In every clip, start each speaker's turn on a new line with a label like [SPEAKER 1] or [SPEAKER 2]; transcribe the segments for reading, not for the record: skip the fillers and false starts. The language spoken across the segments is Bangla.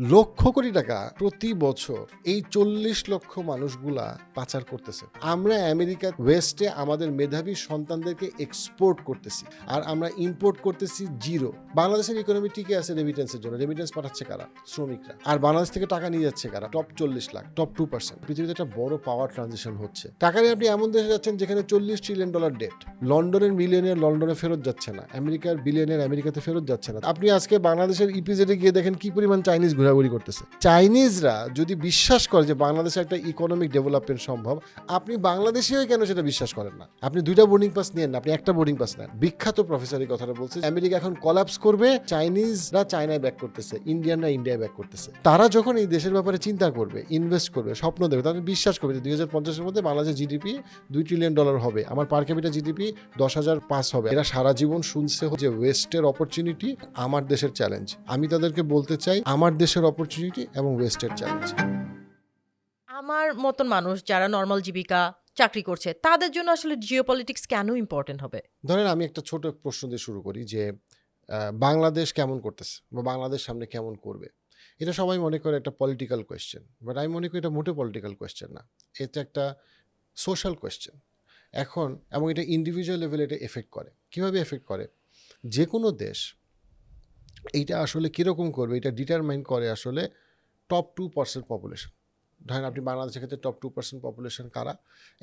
[SPEAKER 1] লক্ষ কোটি টাকা প্রতি বছর এই 40 লক্ষ মানুষগুলা পাচার করতেছে। আমরা আমেরিকা ওয়েস্টে আমাদের মেধাবী সন্তানদেরকে এক্সপোর্ট করতেছি, আর আমরা ইম্পোর্ট করতেছি জিরো। বাংলাদেশের ইকোনমি টিকে আছে রেমিটেন্সের জন্য। রেমিটেন্স পাঠাচ্ছে কারা? শ্রমিকরা। আর বাংলাদেশ থেকে টাকা নিয়ে যাচ্ছে কারা? Top 40 lakh, top 2%। পৃথিবীতে একটা বড় পাওয়ার ট্রানজিশন হচ্ছে। টাকা নিয়ে আপনি এমন দেশে যাচ্ছেন যেখানে $40 ট্রিলিয়ন ডেট। লন্ডনের মিলিয়নিয়ার লন্ডনে ফেরত যাচ্ছে না, আমেরিকার বিলিয়নিয়ার আমেরিকাতে ফেরত যাচ্ছে না। আপনি আজকে বাংলাদেশের ইপিজেডে গিয়ে দেখেন কি পরিমাণ চাইনিজ ঘোরাঘুরি করতেছে। চাইনিজরা যদি বিশ্বাস করে যে বাংলাদেশে একটা ইকোনমিক ডেভেলপমেন্ট সম্ভব, আপনি বাংলাদেশেও কেন সেটা বিশ্বাস করেন না? আপনি দুইটা বোর্ডিং পাস নিয়েন না, আপনি একটা বোর্ডিং পাস নেন। বিখ্যাত প্রফেসর এই কথাটা বলছে, আমেরিকা এখন কলাপস করবে, চাইনিজরা চায়নায় ব্যাক করতেছে, ইন্ডিয়ানরা ইন্ডিয়ায় ব্যাক করতেছে। তারা যখন এই দেশের ব্যাপারে চিন্তা করবে, ইনভেস্ট করবে, স্বপ্ন দেবে, তাহলে বিশ্বাস করবে যে 2050-এর মধ্যে বাংলাদেশের জিডিপি $2 ট্রিলিয়ন হবে, আমার পার ক্যাপিটা জিডিপি 10,000 পাস হবে। এরা সারা জীবন শুনছে যে ওয়েস্টের অপরচুনিটি আমার দেশের চ্যালেঞ্জ। আমি তাদেরকে বলতে চাই, আমার দেশের অপরচুনিটি এবং ওয়েস্টের চ্যালেঞ্জ।
[SPEAKER 2] আমার মতন মানুষ যারা নর্মাল জীবিকা চাকরি করছে তাদের জন্য আসলে জিওপলিটিক্স কেন ইম্পর্টেন্ট হবে?
[SPEAKER 1] ধরেন আমি একটা ছোট প্রশ্ন দিয়ে শুরু করি যে বাংলাদেশ কেমন করতেছে বা বাংলাদেশ সামনে কেমন করবে। এটা সবাই মনে করে একটা পলিটিক্যাল কোয়েশ্চেন, বাট আমি মনে করি এটা মোটেও পলিটিক্যাল কোয়েশ্চেন না। এটা একটা সোশ্যাল কোয়েশ্চেন এখন, এবং এটা ইন্ডিভিজুয়াল লেভেলে এটা এফেক্ট করে। কীভাবে এফেক্ট করে? যে কোনো দেশ এইটা আসলে কীরকম করবে এটা ডিটারমাইন করে আসলে টপ 2% পপুলেশন। ধরেন আপনি বাংলাদেশের ক্ষেত্রে টপ 2% পপুলেশন কারা?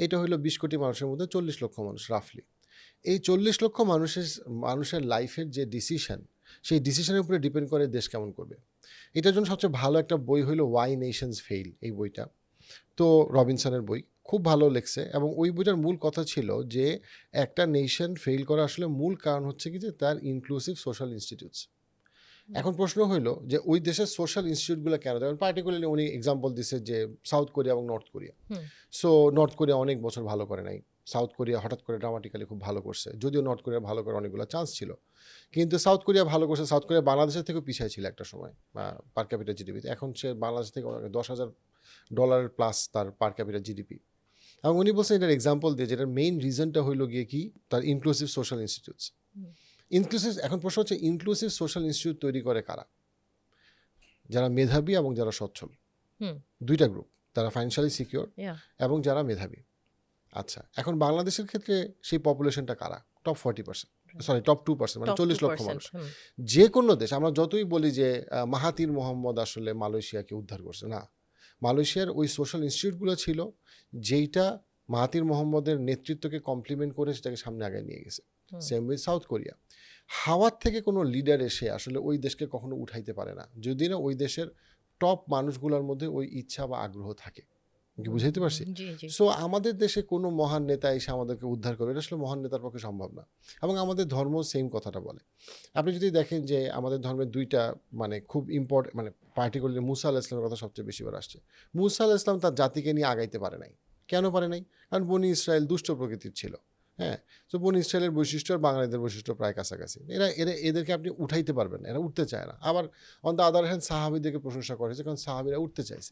[SPEAKER 1] এটা হলো 20 কোটি মানুষের মধ্যে 40 লক্ষ মানুষ রাফলি। এই 40 লক্ষ মানুষের লাইফের যে ডিসিশন, সেই ডিসিশনের উপরে ডিপেন্ড করে দেশ কেমন করবে। এটার জন্য সবচেয়ে ভালো একটা বই হলো ওয়াই নেশনস ফেইল। এই বইটা তো রবিনসনের বই, খুব ভালো লেখছে। এবং ওই বইটার মূল কথা ছিল যে একটা নেশন ফেইল করা আসলে মূল কারণ হচ্ছে কি যে তার ইনক্লুসিভ সোশ্যাল ইনস্টিটিউটস। এখন প্রশ্ন হইল যে ওই দেশের সোশ্যাল ইনস্টিটিউটগুলো কেন, যেমন পার্টিকুলারলি উনি এক্সাম্পল দিচ্ছে যে সাউথ কোরিয়া এবং north Korea. So north Korea অনেক বছর ভালো করে নাই, সাউথ কোরিয়া হঠাৎ করে ড্রামাটিক্যালি খুব ভালো করছে, যদিও নর্থ কোরিয়া ভালো করার অনেকগুলো চান্স ছিল, কিন্তু সাউথ কোরিয়া ভালো করছে। সাউথ কোরিয়া বাংলাদেশের থেকেও পিছিয়ে ছিল একটা সময় পার ক্যাপিটাল জিডিপিতে। এখন সে বাংলাদেশ থেকে $10,000 প্লাস তার পার ক্যাপিটাল জিডিপি। এবং উনি বলছেন এটার এক্সাম্পল দিয়ে যেটার মেইন রিজনটা হইল গিয়ে কি, তার ইনক্লুসিভ সোশ্যাল ইনস্টিটিউটস। ইনক্লুসিভ, এখন প্রশ্ন হচ্ছে ইনক্লুসিভ সোশ্যাল ইনস্টিটিউট তৈরি করে কারা? যারা মেধাবী এবং যারা সচ্ছল, দুইটা গ্রুপ, তারা ফাইন্যান্সিয়ালি সিকিউর এবং যারা মেধাবী। আচ্ছা, এখন বাংলাদেশের ক্ষেত্রে সেই পপুলেশনটা কারা? টপ 40%, সরি টপ 2%, মানে 40 লক্ষ মানুষ। যে কোনো দেশ, আমরা যতই বলি যে মাহাতির মোহাম্মদ আসলে মালয়েশিয়াকে উদ্ধার করছে, না, মালয়েশিয়ার ওই সোশ্যাল ইনস্টিটিউটগুলো ছিল যেইটা মাহাতির মোহাম্মদের নেতৃত্বকে কমপ্লিমেন্ট করে সেটাকে সামনে আগে নিয়ে গেছে। Same with south Korea. হাওয়ার থেকে কোনো লিডার এসে আসলে ওই দেশকে কখনো উঠাইতে পারে না যদি না ওই দেশের টপ মানুষগুলোর মধ্যে ওই ইচ্ছা বা আগ্রহ থাকে। কি বুঝাইতে পারছি? সো আমাদের দেশে কোনো মহান নেতা এসে আমাদেরকে উদ্ধার করবে, এটা আসলে মহান নেতার পক্ষে সম্ভব না। এবং আমাদের ধর্ম সেম কথাটা বলে। আপনি যদি দেখেন যে আমাদের ধর্মের দুইটা মানে খুব ইম্পর্টেন্ট, মানে পার্টিকুলারলি মুসা আলাইহিস সালামের কথা সবচেয়ে বেশি বার আসছে। মুসা আলাইহিস সালাম তার জাতিকে নিয়ে আগাইতে পারে নাই। কেন পারে নাই? কারণ বনি ইসরায়েল দুষ্ট প্রকৃতির ছিল। হ্যাঁ, তো বনি ইসরায়েলের বৈশিষ্ট্য আর বাঙালিদের বৈশিষ্ট্য প্রায় কাছাকাছি। এদেরকে আপনি উঠাইতে পারবেন না, এরা উঠতে চায় না। আবার অন দ্য আদার হ্যান্ড সাহাবীদেরকে প্রশংসা করেছে কারণ সাহাবীরা উঠতে চাইছে।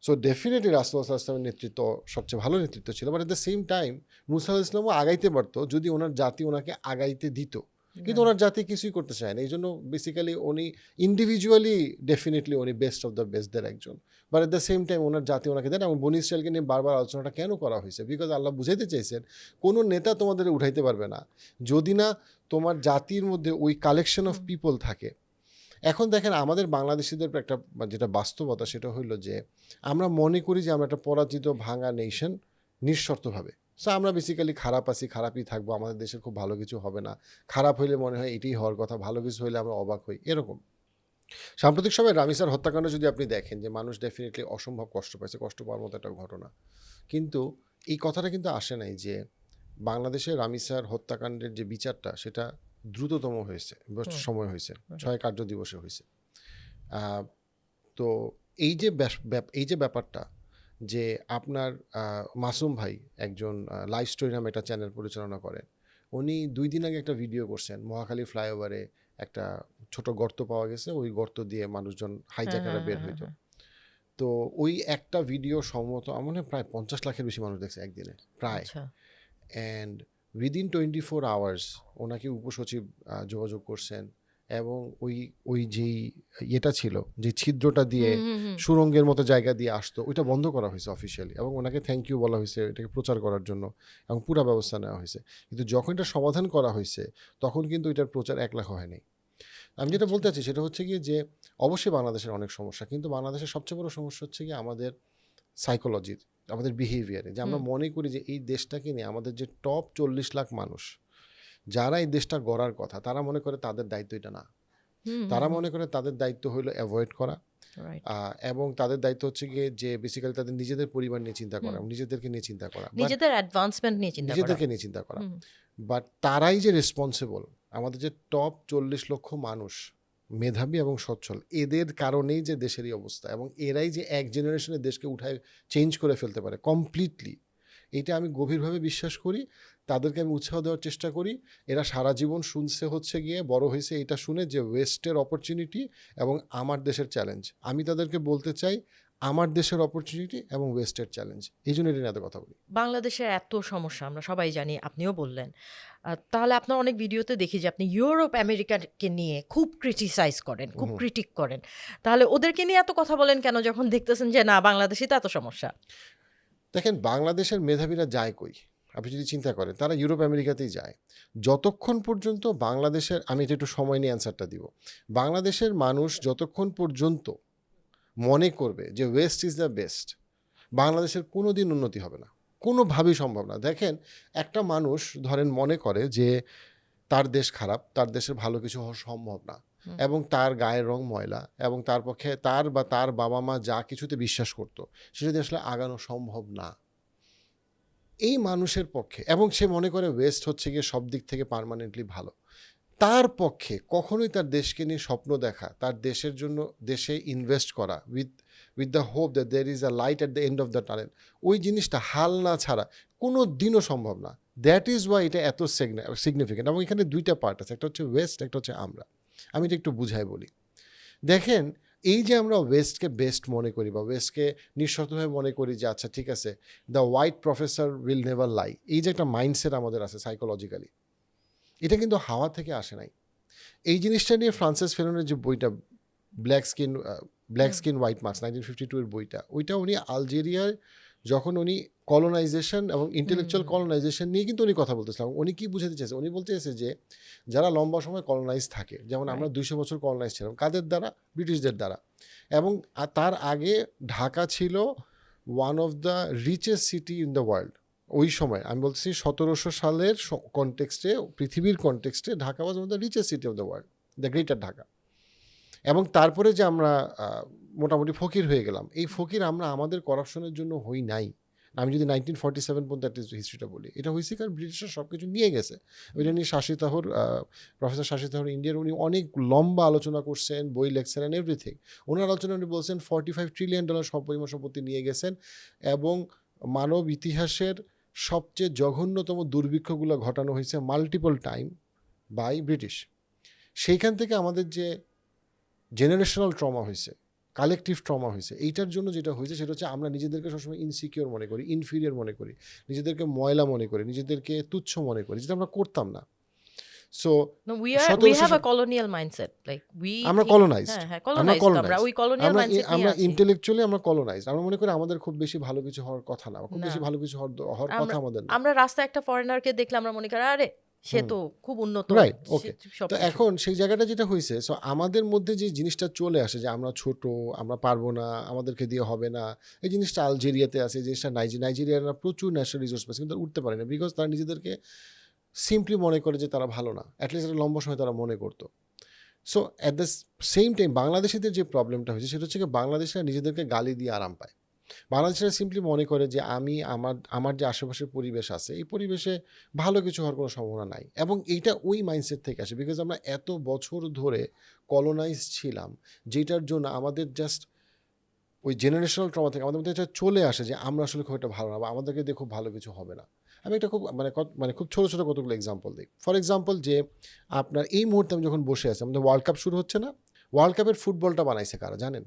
[SPEAKER 1] সো ডেফিনেটলি রাসূলুল্লাহ সাল্লাল্লাহু আলাইহি ওয়াসাল্লামের নেতৃত্ব সবচেয়ে ভালো নেতৃত্ব ছিল, but at the same time Musa আলাইহিস সালামও আগাইতে পারতো যদি ওনার জাতি ওনাকে আগাইতে দিত, কিন্তু ওনার জাতি কিছুই করতে চায় না। এই জন্য বেসিক্যালি উনি ইন্ডিভিজুয়ালি ডেফিনেটলি উনি বেস্ট অফ দ্য বেস্টদের একজন, but at the same time ওনার জাতি ওনাকে দেন। এবং বনি ইসরায়েলকে নিয়ে বারবার আলোচনাটা কেন করা হয়েছে? বিকজ আল্লাহ বুঝাইতে চাইছেন কোনো নেতা তোমাদের উঠাইতে পারবে না যদি না তোমার জাতির মধ্যে ওই কালেকশন অফ পিপল থাকে। এখন দেখেন আমাদের বাংলাদেশিদের একটা যেটা বাস্তবতা সেটা হইল যে আমরা মনে করি যে আমরা একটা পরাজিত ভাঙা নেশন নিঃশর্তভাবে। সো আমরা বেসিক্যালি খারাপ আছি, খারাপই থাকবো, আমাদের দেশের খুব ভালো কিছু হবে না। খারাপ হইলে মনে হয় এটাই হওয়ার কথা, ভালো কিছু হইলে আমরা অবাক হই, এরকম। সাম্প্রতিক সময়ে রামিসার হত্যাকাণ্ড যদি আপনি দেখেন যে মানুষ ডেফিনেটলি অসম্ভব কষ্ট পাইছে, কষ্ট পাওয়ার মতো একটা ঘটনা, কিন্তু এই কথাটা কিন্তু আসে নাই যে বাংলাদেশে রামিসার হত্যাকাণ্ডের যে বিচারটা সেটা দ্রুততম হয়েছে, সময় হয়েছে, 6 কার্য দিবসে হয়েছে। তো এই যে ব্যাপারটা যে আপনার মাসুম ভাই একজন লাইভ স্টোরি নামে একটা চ্যানেল পরিচালনা করেন, উনি 2 দিন আগে একটা ভিডিও করছেন, মহাখালী ফ্লাইওভারে একটা ছোট গর্ত পাওয়া গেছে, ওই গর্ত দিয়ে মানুষজন হাইজ্যাকাররা বের হইতো। তো ওই একটা ভিডিও সম্ভবত আমার মনে হয় প্রায় 50 লাখের বেশি মানুষ দেখছে একদিনে প্রায়। অ্যান্ড উইদিন 24 আওয়ার্স ওনাকে উপসচিব যোগাযোগ করছেন এবং ওই ওই যেই ইয়েটা ছিল, যে ছিদ্রটা দিয়ে
[SPEAKER 2] হুম, হুম, হুম।
[SPEAKER 1] সুড়ঙ্গের মতো জায়গা দিয়ে আসতো, ওইটা বন্ধ করা হয়েছে অফিসিয়ালি, এবং ওনাকে থ্যাংক ইউ বলা হয়েছে এটাকে প্রচার করার জন্য, এবং পুরা ব্যবস্থা নেওয়া হয়েছে। কিন্তু যখন এটা সমাধান করা হয়েছে তখন কিন্তু এটার প্রচার এক লাখ হয়নি। আমি যেটা
[SPEAKER 2] আচ্ছা।
[SPEAKER 1] বলতে চাচ্ছি সেটা হচ্ছে গিয়ে যে অবশ্যই বাংলাদেশের অনেক সমস্যা, কিন্তু বাংলাদেশের সবচেয়ে বড় সমস্যা হচ্ছে গিয়ে আমাদের সাইকোলজির, আমাদের বিহেভিয়ারে, যে আমরা
[SPEAKER 2] হুম,
[SPEAKER 1] মনে করি যে এই দেশটাকে নিয়ে আমাদের যে টপ 40 লাখ মানুষ যারা এই দেশটা গড়ার কথা, তারা মনে করে তাদের দায়িত্ব এটা না।
[SPEAKER 2] হুম, হুম,
[SPEAKER 1] তারা
[SPEAKER 2] হুম।
[SPEAKER 1] মনে করে তাদের দায়িত্ব হলো অ্যাভয়েড করা,
[SPEAKER 2] রাইট।
[SPEAKER 1] এবং তাদের দায়িত্ব হচ্ছে গিয়ে যে বেসিক্যালি তাদের নিজেদের পরিবার নিয়ে চিন্তা করা
[SPEAKER 2] হুম।
[SPEAKER 1] এবং নিজেদেরকে নিয়ে চিন্তা করা, বাট
[SPEAKER 2] নিজেদের অ্যাডভান্সমেন্ট নিয়ে চিন্তা করা।
[SPEAKER 1] নিজেদেরকে নিয়ে চিন্তা করা।
[SPEAKER 2] হুম,
[SPEAKER 1] বাট তারাই যে রেসপন্সিবল, আমাদের যে টপ 40 লক্ষ মানুষ মেধাবী এবং সচ্ছল, এদের কারণেই যে দেশের এই অবস্থা, এবং এরাই যে এক জেনারেশনের দেশকে উঠায় চেঞ্জ করে ফেলতে পারে কমপ্লিটলি, এটা আমি গভীরভাবে বিশ্বাস করি। তাদেরকে আমি উৎসাহ দেওয়ার চেষ্টা করি। এরা সারা জীবন শুনছে হচ্ছে গিয়ে, বড় হয়েছে এটা শুনে যে ওয়েস্টের অপরচুনিটি এবং আমার দেশের চ্যালেঞ্জ। আমি তাদেরকে বলতে চাই আমার দেশের অপরচুনিটি এবং ওয়েস্টের চ্যালেঞ্জ, এই জন্য এটা নিয়ে এত কথা বলি।
[SPEAKER 2] বাংলাদেশের এত সমস্যা আমরা সবাই জানি, আপনিও বললেন। তাহলে আপনার অনেক ভিডিওতে দেখি যে আপনি ইউরোপ, আমেরিকাকে নিয়ে খুব ক্রিটিসাইজ করেন, খুব
[SPEAKER 1] হুম।
[SPEAKER 2] ক্রিটিক করেন। তাহলে ওদেরকে নিয়ে এত কথা বলেন কেন যখন দেখতেছেন যে না বাংলাদেশে তো এত সমস্যা?
[SPEAKER 1] দেখেন, বাংলাদেশের মেধাবীরা যায় কই? আপনি যদি চিন্তা করেন, তারা ইউরোপ আমেরিকাতেই যায়। যতক্ষণ পর্যন্ত বাংলাদেশের, আমি এটা একটু সময় নিয়ে অ্যান্সারটা দিব, বাংলাদেশের মানুষ যতক্ষণ পর্যন্ত মনে করবে যে ওয়েস্ট ইজ দ্য বেস্ট, বাংলাদেশের কোনো দিন উন্নতি হবে না, কোনোভাবেই সম্ভব না। দেখেন, একটা মানুষ ধরেন মনে করে যে তার দেশ খারাপ, তার দেশের ভালো কিছু হওয়া সম্ভব না,
[SPEAKER 2] হুম।
[SPEAKER 1] এবং তার গায়ের রং ময়লা, এবং তার পক্ষে তার বা তার বাবা মা যা কিছুতে বিশ্বাস করতো সেটা দিয়ে আসলে আগানো সম্ভব না এই মানুষের পক্ষে, এবং সে মনে করে ওয়েস্ট হচ্ছে গিয়ে সব দিক থেকে পার্মানেন্টলি ভালো, তার পক্ষে কখনোই তার দেশকে নিয়ে স্বপ্ন দেখা, তার দেশের জন্য দেশে ইনভেস্ট করা with the hope that there is a light at the end of the tunnel, ওই জিনিসটা হাল না ছাড়া কোনো দিনও সম্ভব না। দ্যাট ইজ ওয়াই এটা এত সিগনিফিকেন্ট, এবং এখানে দুইটা পার্ট আছে, একটা হচ্ছে ওয়েস্ট, একটা হচ্ছে আমরা। আমি এটা একটু বুঝাই বলি। দেখেন, এই যে আমরা ওয়েস্টকে বেস্ট মনে করি বা ওয়েস্টকে নিঃশর্তভাবে মনে করি যে আচ্ছা ঠিক আছে, the white professor will never লাই, এই যে একটা মাইন্ডসেট আমাদের আছে সাইকোলজিক্যালি, এটা কিন্তু হাওয়া থেকে আসে নাই। এই জিনিসটা নিয়ে ফ্রান্সিস ফেরনের যে বইটা ব্ল্যাক স্কিন
[SPEAKER 2] হুম।
[SPEAKER 1] হোয়াইট মার্কস 1952 এর বইটা, ওইটা উনি আলজেরিয়ার যখন উনি কলোনাইজেশন এবং ইন্টেলেকচুয়াল
[SPEAKER 2] হুম।
[SPEAKER 1] কলোনাইজেশন নিয়ে কিন্তু উনি কথা বলতেছিলেন। উনি কি বুঝাতে চেয়েছে, উনি বলতে চেয়েছে যে যারা লম্বা সময় কলোনাইজ থাকে, যেমন আমরা
[SPEAKER 2] রাইট।
[SPEAKER 1] 200 বছর কলোনাইজ ছিলাম, কাদের দ্বারা? ব্রিটিশদের দ্বারা। এবং তার আগে ঢাকা ছিল one of the richest city in the world. ওই সময় আমি বলছি 1700 সালের কনটেক্সটে, পৃথিবীর কনটেক্সটে Dhaka was one of the richest city of the world, the greater Dhaka. এবং তারপরে যে আমরা মোটামুটি ফকির হয়ে গেলাম, এই ফকির আমরা আমাদের করাপশনের জন্য হই নাই। আমি যদি 1947 পর্যন্ত হিস্ট্রিটা বলি, এটা হয়েছে কারণ ব্রিটিশরা সব কিছু নিয়ে গেছে। ওইটা নিয়ে শাশি তাহর, প্রফেসর শাশি তাহর ইন্ডিয়ার, উনি অনেক লম্বা আলোচনা করছেন, বই লেখছেন অ্যান্ড এভরিথিং। ওনার আলোচনা উনি বলছেন $45 ট্রিলিয়ন সব পরিমাণ সম্পত্তি নিয়ে গেছেন, এবং মানব ইতিহাসের সবচেয়ে জঘন্যতম দুর্ভিক্ষগুলো ঘটানো হয়েছে মাল্টিপল টাইম বাই ব্রিটিশ। সেইখান থেকে আমাদের যে জেনারেশনাল ট্রমা হয়েছে, কালেকটিভ ট্রমা হয়েছে, এইটার জন্য যেটা হয়েছে সেটা হচ্ছে আমরা নিজেদেরকে সবসময় ইনসিকিওর মনে করি, ইনফিরিয়র মনে করি, নিজেদেরকে ময়লা মনে করি, নিজেদেরকে তুচ্ছ মনে করি, যেটা আমরা করতাম না। So
[SPEAKER 2] No, we
[SPEAKER 1] 1700
[SPEAKER 2] have a colonial mindset. Like we
[SPEAKER 1] আমরা
[SPEAKER 2] think
[SPEAKER 1] কলোনাইজড,
[SPEAKER 2] হ্যাঁ, হ্যাঁ,
[SPEAKER 1] আমরা
[SPEAKER 2] colonized তো আমরা।
[SPEAKER 1] কলোনাইজড,
[SPEAKER 2] ওই colonial mindset নিয়ে
[SPEAKER 1] আমরা
[SPEAKER 2] আছি।
[SPEAKER 1] ইন্টেলেকচুয়ালি আমরা কলোনাইজড। আমরা মনে করি আমাদের খুব বেশি ভালো কিছু হওয়ার কথা না, খুব
[SPEAKER 2] না।
[SPEAKER 1] বেশি ভালো কিছু হওয়ার কথা
[SPEAKER 2] আমরা
[SPEAKER 1] আমাদের না।
[SPEAKER 2] আমরা রাস্তায় একটা ফরেনারকে দেখলে আমরা মনে করি আরে সে
[SPEAKER 1] হুম।
[SPEAKER 2] তো খুব উন্নত।
[SPEAKER 1] রাইট,
[SPEAKER 2] সে
[SPEAKER 1] ওকে। তো
[SPEAKER 2] সবকিছু।
[SPEAKER 1] এখন সেই জায়গাটা যেটা হয়েছে, সো আমাদের মধ্যে যে জিনিসটা চলে আসে যে আমরা ছোট, আমরা পারবো না, আমাদেরকে দিয়ে হবে না, এই জিনিসটা আলজেরিয়াতে আছে, এই জিনিসটা নাইজেরিয়ানরা প্রচুর ন্যাচারাল রিসোর্স পাচ্ছে, কিন্তু তারা উঠতে পারে না, বিকজ তারা নিজেদেরকে সিম্পলি মনে করে যে তারা ভালো না, অ্যাটলিস্ট একটা লম্বা সময় তারা মনে করতো। So at the same time বাংলাদেশিদের যে প্রবলেমটা হয়েছে সেটা হচ্ছে কি, বাংলাদেশিরা নিজেদেরকে গালি দিয়ে আরাম পায়। বাংলাদেশিরা সিম্পলি মনে করে যে আমি আমার যে আশেপাশের পরিবেশ আছে, এই পরিবেশে ভালো কিছু হওয়ার কোনো সম্ভাবনা নাই, এবং এইটা ওই মাইন্ডসেট থেকে আসে, বিকজ আমরা এত বছর ধরে কলোনাইজ ছিলাম, যেটার জন্য আমাদের জাস্ট ওই জেনারেশনাল ট্রমা থেকে আমাদের মধ্যে এটা চলে আসে যে আমরা আসলে খুব একটা ভালো না, বা আমাদেরকে দিয়ে খুব ভালো কিছু হবে না। আমি একটা খুব মানে খুব ছোটো ছোটো কতগুলো এক্সাম্পল দিই। ফর এক্সাম্পল, যে আপনার এই মুহূর্তে আমি যখন বসে আছি, আমাদের ওয়ার্ল্ড কাপ শুরু হচ্ছে না, ওয়ার্ল্ড কাপের ফুটবলটা বানাইছে কারা জানেন?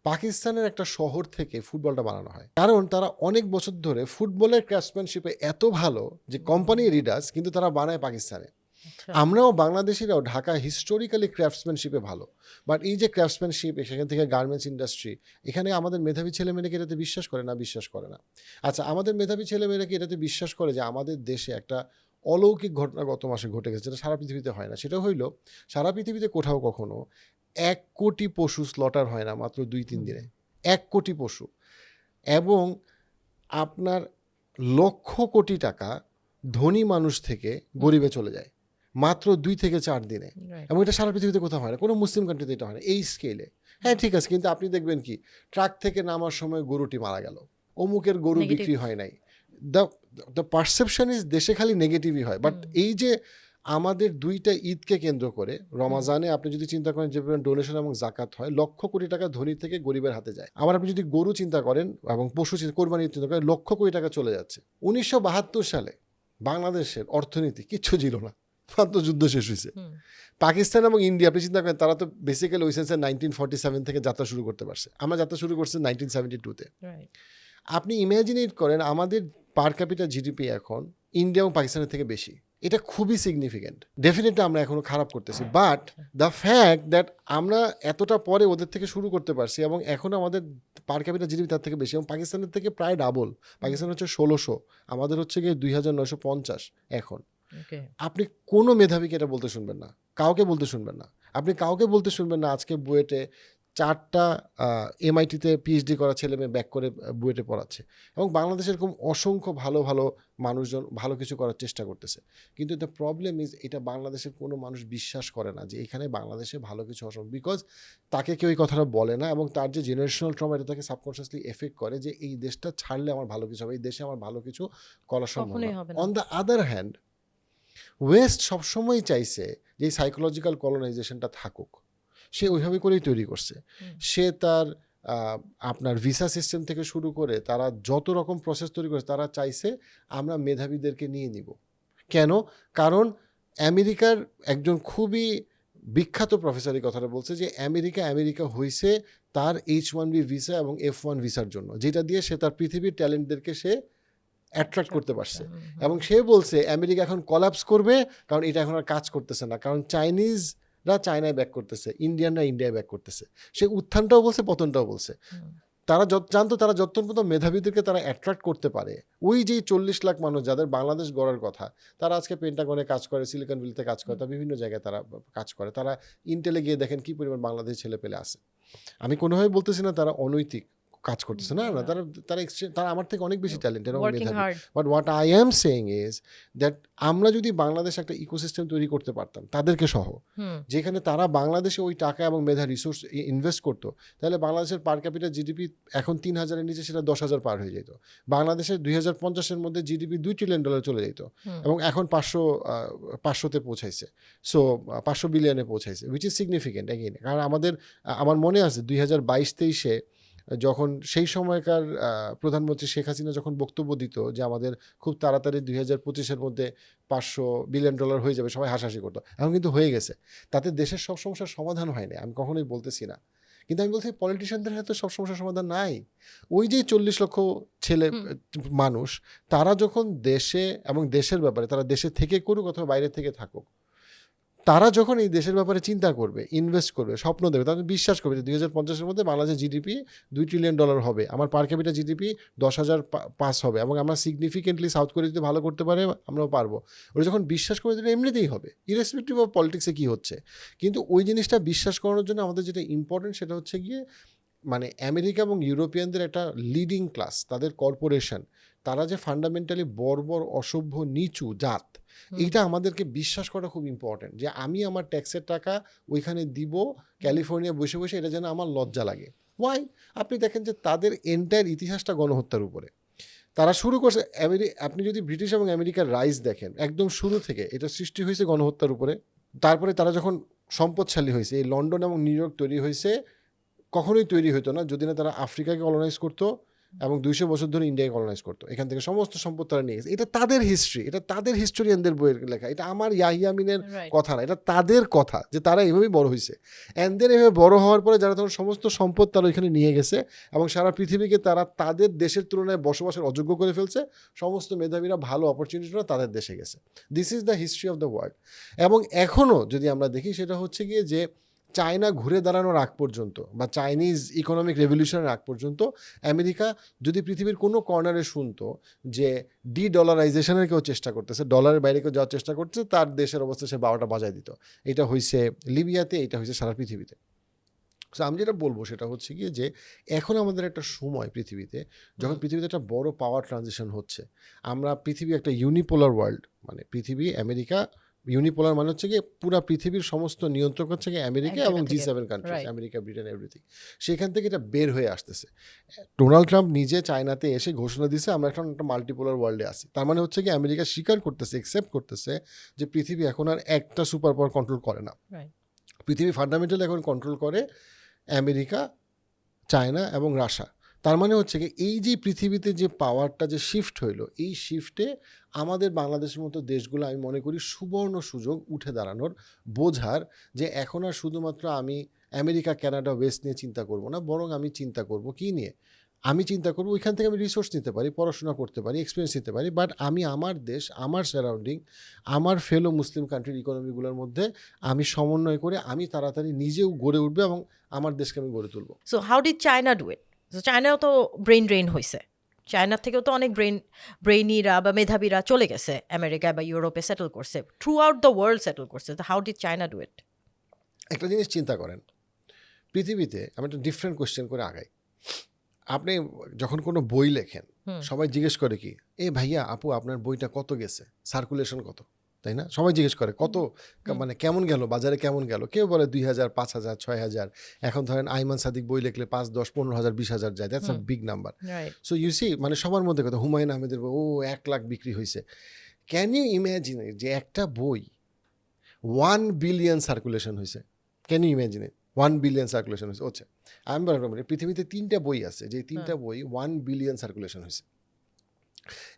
[SPEAKER 1] পাকিস্তানের একটা শহর থেকে ফুটবলটা বানানো হয়, কারণ তারা অনেক বছর ধরে ফুটবলের ক্রাফটসম্যানশিপে এত ভালো যে কোম্পানি রিডার্স, কিন্তু তারা বানায় পাকিস্তানে।
[SPEAKER 2] আচ্ছা।
[SPEAKER 1] আমরাও বাংলাদেশিরাও ঢাকা হিস্টোরিক্যালি ক্রাফটসম্যানশিপে ভালো, বাট এই যে ক্রাফটসম্যানশিপ সেখান থেকে গার্মেন্টস ইন্ডাস্ট্রি, এখানে আমাদের মেধাবী ছেলেমেয়েরা কি এটাতে বিশ্বাস করে? না, বিশ্বাস করে না। আচ্ছা, আমাদের মেধাবী ছেলেমেয়েরা কি এটাতে বিশ্বাস করে যে আমাদের দেশে একটা অলৌকিক ঘটনা গত মাসে ঘটে গেছে, যেটা সারা পৃথিবীতে হয় না? সেটা হইল, সারা পৃথিবীতে কোথাও কখনো 1 কোটি পশু স্লটার হয় না মাত্র 2-3 দিনে। 1 কোটি পশু, এবং আপনার লক্ষ কোটি টাকা ধনী মানুষ থেকে গরিবে চলে যায় মাত্র 2 থেকে 4 দিনে,
[SPEAKER 2] রাইট।
[SPEAKER 1] এবং এটা সারা পৃথিবীতে কোথাও হয় না, কোনো মুসলিম কান্ট্রিতে এটা হয় না এই স্কেলে। হ্যাঁ ঠিক আছে, কিন্তু আপনি দেখবেন কি ট্রাক থেকে নামার সময় গরুটি মারা গেল, অমুকের গরু
[SPEAKER 2] Negative.
[SPEAKER 1] বিক্রি হয় নাই। দ্য দ্য পারসেপশন ইজ দেশে খালি নেগেটিভই হয়, বাট এই যে আমাদের 2টা ঈদকে কেন্দ্র করে রমাজানে আপনি যদি চিন্তা করেন যে ডোনেশন এবং জাকাত হয়, লক্ষ কোটি টাকা ধনী থেকে গরিবের হাতে যায়। আবার আপনি যদি গরু চিন্তা করেন এবং পশু কোরবানি চিন্তা করেন, লক্ষ কোটি টাকা চলে যাচ্ছে। 1972 সালে বাংলাদেশের অর্থনীতি কিচ্ছু ছিল না, মাত্র যুদ্ধ শেষ হয়েছে। পাকিস্তান এবং ইন্ডিয়া আপনি চিন্তা করেন, তারা তো বেসিক্যালি ওই সেন্সে 1947 থেকে যাত্রা শুরু করতে পারছে, আমরা যাত্রা শুরু করছি 1972-তে।
[SPEAKER 2] রাইট।
[SPEAKER 1] আপনি ইমাজিনেট করেন আমাদের পার ক্যাপিটাল জিডিপি এখন ইন্ডিয়া এবং পাকিস্তানের থেকে বেশি। এটা খুবই সিগনিফিক্যান্ট। ডেফিনেটলি আমরা এখনো খারাপ করতেছি, বাট দ্য ফ্যাক্ট দ্যাট আমরা এতটা পরে ওদের থেকে শুরু করতে পারছি এবং এখন আমাদের পার ক্যাপিটাল জিডিপি তার থেকে বেশি, এবং পাকিস্তানের থেকে প্রায় ডাবল। পাকিস্তান হচ্ছে 1600, আমাদের হচ্ছে গিয়ে 2950 এখন।
[SPEAKER 2] ওকে।
[SPEAKER 1] আপনি কোনো মেধাবীকে এটা বলতে শুনবেন না, কাউকে বলতে শুনবেন না। আপনি কাউকে বলতে শুনবেন না আজকে বুয়েটে 4টা MIT-তে PhD করা ছেলে মেয়ে ব্যাক করে বুয়েটে পড়াচ্ছে, এবং বাংলাদেশে এরকম অসংখ্য ভালো ভালো মানুষজন ভালো কিছু করার চেষ্টা করতেছে। কিন্তু দ্য প্রবলেম ইজ, এটা বাংলাদেশের কোনো মানুষ বিশ্বাস করে না যে এখানে বাংলাদেশে ভালো কিছু অসম্ভব, বিকজ তাকে কেউ এই কথাটা বলে না, এবং তার যে জেনারেশনাল ট্রমা এটা তাকে সাবকনশিয়াসলি এফেক্ট করে যে এই দেশটা ছাড়লে আমার ভালো কিছু হবে, এই দেশে আমার ভালো কিছু করা সম্ভব
[SPEAKER 2] কখনোই
[SPEAKER 1] না।
[SPEAKER 2] হবে না।
[SPEAKER 1] On the other hand, West সবসময় চাইছে যে এই সাইকোলজিক্যাল কলোনাইজেশনটা থাকুক, সে ওইভাবে করেই তৈরি করছে। সে তার আপনার ভিসা সিস্টেম থেকে শুরু করে তারা যত রকম প্রসেস তৈরি করেছে, তারা চাইছে আমরা মেধাবীদেরকে নিয়ে নিব। কেন? কারণ আমেরিকার একজন খুবই বিখ্যাত প্রফেসর এই কথাটা বলছে যে আমেরিকা হয়েছে তার H1B ভিসা এবং F1 ভিসার জন্য, যেটা দিয়ে সে তার পৃথিবীর ট্যালেন্টদেরকে সে অ্যাট্রাক্ট করতে পারছে। এবং সে বলছে আমেরিকা এখন কলাপস করবে, কারণ এটা এখন আর কাজ করতেছে না, কারণ চাইনিজরা চায়নায় ব্যাক করতেছে, ইন্ডিয়ানরা ইন্ডিয়ায় ব্যাক করতেছে। সে উত্থানটাও বলছে, পতনটাও বলছে। তারা জানতো তারা যতক্ষণ পর্যন্ত মেধাবীদেরকে তারা অ্যাট্রাক্ট করতে পারে, ওই যেই 40 লাখ মানুষ যাদের বাংলাদেশ গড়ার কথা, তারা আজকে পেন্টাগনে কাজ করে, সিলিকন ভ্যালিতে কাজ করে, তারা বিভিন্ন জায়গায় তারা কাজ করে, তারা ইন্টেলে গিয়ে দেখেন কি পরিমাণ বাংলাদেশ ছেলে পেলে আছে। আমি কোনোভাবে বলতেছি না তারা অনৈতিক কাজ করতেছে, না না, তারা আমার থেকে অনেক বেশি ট্যালেন্টেড এবং
[SPEAKER 2] ওয়ার্কিং
[SPEAKER 1] মেধাবী।
[SPEAKER 2] Hard.
[SPEAKER 1] But what I am saying is that আমরা যদি বাংলাদেশে একটা ইকোসিস্টেম তৈরি করতে পারতাম তাদেরকে সহ, যেখানে তারা বাংলাদেশে ওই টাকা এবং মেধা রিসোর্স ইনভেস্ট করতো, তাহলে বাংলাদেশের পার ক্যাপিটাল জিডিপি এখন 3000-এর নিচে সেটা 10,000 পার হয়ে যেত। বাংলাদেশের 2050-এর মধ্যে জিডিপি $2 ট্রিলিয়ন চলে যেত, এবং এখন 500-তে পৌঁছাইছে। সো 500 বিলিয়নে পৌঁছাইছে, উইচ ইজ সিগনিফিকেন্ট এগেইন। কারণ আমার মনে আছে 2022-23-এ যখন সেই সময়কার প্রধানমন্ত্রী শেখ হাসিনা যখন বক্তব্য দিত যে আমাদের খুব তাড়াতাড়ি 2025-এর মধ্যে $500 বিলিয়ন হয়ে যাবে, সবাই হাসাহাসি করতো। এখন কিন্তু হয়ে গেছে, তাতে দেশের সব সমস্যার সমাধান হয়নি, আমি কখনোই বলতেছি না, কিন্তু আমি বলছি পলিটিশিয়ানদের হাতে সব সমস্যার সমাধান নাই। ওই যে 40 লক্ষ ছেলে মানুষ, তারা যখন দেশে এবং দেশের ব্যাপারে, তারা দেশে থেকে করুক অথবা বাইরে থেকে থাকুক, তারা যখন এই দেশের ব্যাপারে চিন্তা করবে, ইনভেস্ট করবে, স্বপ্ন দেবে, তারা বিশ্বাস করবে যে 2050-এর মধ্যে বাংলাদেশের জিডিপি $2 ট্রিলিয়ন হবে, আমার পার ক্যাপিটাল জিডিপি 10,000 পাস হবে, এবং আমরা সিগনিফিকেন্টলি সাউথ কোরিয়া যদি ভালো করতে পারে আমরাও পারবো। ওরা যখন বিশ্বাস করে দিলে এমনিতেই হবে, ইরেসপেক্টিভ অফ পলিটিক্সে কী হচ্ছে। কিন্তু ওই জিনিসটা বিশ্বাস করানোর জন্য আমাদের যেটা ইম্পর্টেন্ট সেটা হচ্ছে গিয়ে মানে আমেরিকা এবং ইউরোপিয়ানদের একটা লিডিং ক্লাস, তাদের কর্পোরেশন, তারা যে ফান্ডামেন্টালি বর্বর, অসভ্য, নিচু জাত, এইটা আমাদেরকে বিশ্বাস করা খুব ইম্পর্টেন্ট, যে আমি আমার ট্যাক্সের টাকা ওইখানে দিব ক্যালিফোর্নিয়া বসে বসে, এটা যেন আমার লজ্জা লাগে। ওয়াই? আপনি দেখেন যে তাদের এন্টায়ার ইতিহাসটা গণহত্যার উপরে। তারা শুরু করছে, আপনি যদি ব্রিটিশ এবং আমেরিকার রাইজ দেখেন, একদম শুরু থেকে এটা সৃষ্টি হয়েছে গণহত্যার উপরে। তারপরে তারা যখন সম্পদশালী হয়েছে, এই লন্ডন এবং নিউ ইয়র্ক তৈরি হয়েছে, কখনোই তৈরি হতো না যদি না তারা আফ্রিকাকে কলোনাইজ করতো, এবং 200 বছর ধরে ইন্ডিয়াকে কলোনাইজ করতো, এখান থেকে সমস্ত সম্পদ তারা নিয়ে গেছে। এটা তাদের হিস্ট্রি, এটা তাদের হিস্টোরিয়ানদের বইয়ের লেখা, এটা আমার ইয়াহিয়া আমিনের
[SPEAKER 2] রাইট।
[SPEAKER 1] কথা না, এটা তাদের কথা যে তারা এভাবেই বড় হয়েছে। অ্যান্ড দেন এভাবে বড় হওয়ার পরে যারা তখন সমস্ত সম্পদ তারা ওইখানে নিয়ে গেছে এবং সারা পৃথিবীকে তারা তাদের দেশের তুলনায় বসবাসের অযোগ্য করে ফেলছে। সমস্ত মেধাবীরা ভালো অপরচুনিটিরা তাদের দেশে গেছে। This is the history of the world. এবং এখনও যদি আমরা দেখি সেটা হচ্ছে গিয়ে যে চায়না ঘুরে দাঁড়ানোর আগ পর্যন্ত বা চাইনিজ ইকোনমিক রেভলিউশনের আগ পর্যন্ত আমেরিকা যদি পৃথিবীর কোনো কর্নারে শুনতো যে ডলারাইজেশনের কেউ চেষ্টা করতেছে, ডলারের বাইরে কেউ যাওয়ার চেষ্টা করছে, তার দেশের অবস্থা সে 12টা বাজায় দিত। এটা হয়েছে লিবিয়াতে, এটা হয়েছে সারা পৃথিবীতে। সো আমি যেটা বলবো সেটা হচ্ছে গিয়ে যে এখন আমাদের একটা সময় পৃথিবীতে, যখন পৃথিবীতে একটা বড় পাওয়ার ট্রানজিশন হচ্ছে, আমরা পৃথিবী একটা ইউনিপোলার ওয়ার্ল্ড, মানে পৃথিবী আমেরিকা, ইউনিপোলার মানে হচ্ছে গিয়ে পুরা পৃথিবীর সমস্ত নিয়ন্ত্রক হচ্ছে গিয়ে আমেরিকা এবং
[SPEAKER 2] আমেরিকা থেকে।
[SPEAKER 1] G7 countries,
[SPEAKER 2] right.
[SPEAKER 1] America, Britain, everything. সেখান থেকে এটা বের হয়ে আসতেছে। ডোনাল্ড ট্রাম্প নিজে চায়নাতে এসে ঘোষণা দিয়েছে আমরা এখন একটা মাল্টিপোলার ওয়ার্ল্ডে আছি। তার মানে হচ্ছে কি আমেরিকা স্বীকার করতেছে, একসেপ্ট করতেছে যে পৃথিবী এখন আর একটা সুপার পাওয়ার কন্ট্রোল করে না।
[SPEAKER 2] রাইট।
[SPEAKER 1] পৃথিবী ফান্ডামেন্টালি এখন কন্ট্রোল করে আমেরিকা, চায়না এবং রাশিয়া। তার মানে হচ্ছে কি এই যে পৃথিবীতে যে পাওয়ারটা যে শিফট হইলো, এই শিফটে আমাদের বাংলাদেশের মতো দেশগুলো আমি মনে করি সুবর্ণ সুযোগ উঠে দাঁড়ানোর, বোঝার যে এখন আর শুধুমাত্র আমি আমেরিকা, কানাডা, ওয়েস্ট নিয়ে চিন্তা করব না, বরং আমি চিন্তা করব কি নিয়ে? আমি চিন্তা করব ওইখান থেকে আমি রিসোর্স নিতে পারি, পড়াশোনা করতে পারি, এক্সপিরিয়েন্স নিতে পারি, বাট আমি আমার দেশ, আমার সারাউন্ডিং, আমার ফেলো মুসলিম কান্ট্রির ইকোনমিগুলোর মধ্যে আমি সমন্বয় করে আমি তাড়াতাড়ি নিজেও গড়ে উঠবে এবং আমার দেশকে আমি গড়ে তুলব।
[SPEAKER 2] So how did China do it? So চায়নাও তো ব্রেইন ড্রেইন হয়েছে, চায়নার থেকেও তো অনেক ব্রেইনিরা বা মেধাবীরা চলে গেছে আমেরিকা বা ইউরোপে সেটেল করছে, throughout the world settle করছে। How did China do it?
[SPEAKER 1] একটা জিনিস চিন্তা করেন, পৃথিবীতে আমি একটা ডিফারেন্ট কোয়েশ্চেন করে আগাই। আপনি যখন কোনো বই লেখেন, সবাই জিজ্ঞেস করে কি, এ ভাইয়া আপু আপনার বইটা কত গেছে, সার্কুলেশন কত, তাই না? সবাই জিজ্ঞেস করে কত, মানে কেমন গেল, বাজারে কেমন গেল। কেউ বলে 2000, 5000, 6000। এখন ধরেন আইমান সাদিক বই লিখলে 5, 10, 15,000, 20,000 যায়, that's a big number.
[SPEAKER 2] Right.
[SPEAKER 1] So you see, মানে সবার মধ্যে কথা, হুমায়ুন আহমেদের বই 1 লাখ বিক্রি হয়েছে। ক্যান ইউ ইম্যাজিন যে একটা বই 1 বিলিয়ন সার্কুলেশন হয়েছে? Can you imagine 1 billion circulation হয়েছে? আচ্ছা, আমি বললাম পৃথিবীতে 3টা বই আছে, যে 3টা বই 1 বিলিয়ন সার্কুলেশন হয়েছে।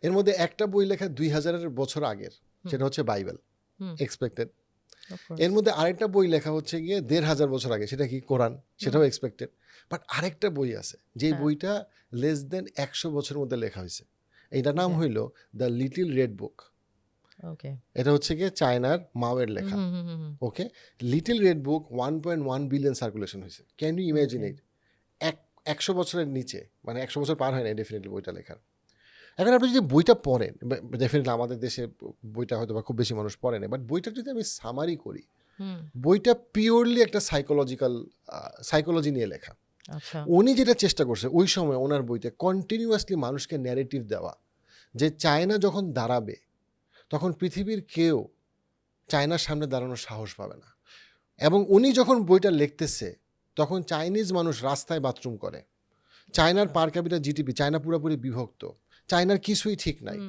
[SPEAKER 1] এর মধ্যে একটা বই লেখা 2000 বছর আগের, সেটা হচ্ছে বাইবেল, এক্সপেক্টেড। এর মধ্যে আরেকটা বই লেখা হচ্ছে গিয়ে 1500 বছর আগে, সেটা কি কোরআন, সেটাও এক্সপেক্টেড। বাট আরেকটা বই আছে যে বইটা লেস দেন 100 বছরের মধ্যে লেখা হয়েছে। এইটার নাম হইল the little red book.
[SPEAKER 2] Okay.
[SPEAKER 1] এটা হচ্ছে গিয়ে চায়নার মাওয়ের লেখা। Okay, little red book 1.1 billion circulation হয়েছে। Can you imagine it? 100 বছরের নিচে, মানে 100 বছর পার হয় না ডেফিনেটলি বইটা লেখার। এখন আপনি যদি বইটা পড়েন, ডেফিনেটলি আমাদের দেশে বইটা হয়তো বা খুব বেশি মানুষ পড়ে না, বাট বইটা যদি আমি সামারি করি, বইটা পিওরলি একটা সাইকোলজি নিয়ে লেখা।
[SPEAKER 2] আচ্ছা।
[SPEAKER 1] উনি যেটা চেষ্টা করছে ওই সময় ওনার বইতে কন্টিনিউয়াসলি মানুষকে ন্যারেটিভ দেওয়া, যে চায়না যখন দাঁড়াবে তখন পৃথিবীর কেউ চায়নার সামনে দাঁড়ানোর সাহস পাবে না। এবং উনি যখন বইটা লিখতেছে তখন চাইনিজ মানুষ রাস্তায় বাথরুম করে, চায়নার পার ক্যাপিটাল জিডিপি, চায়না পুরোপুরি বিভক্ত, চায়নার কিছুই ঠিক নাই,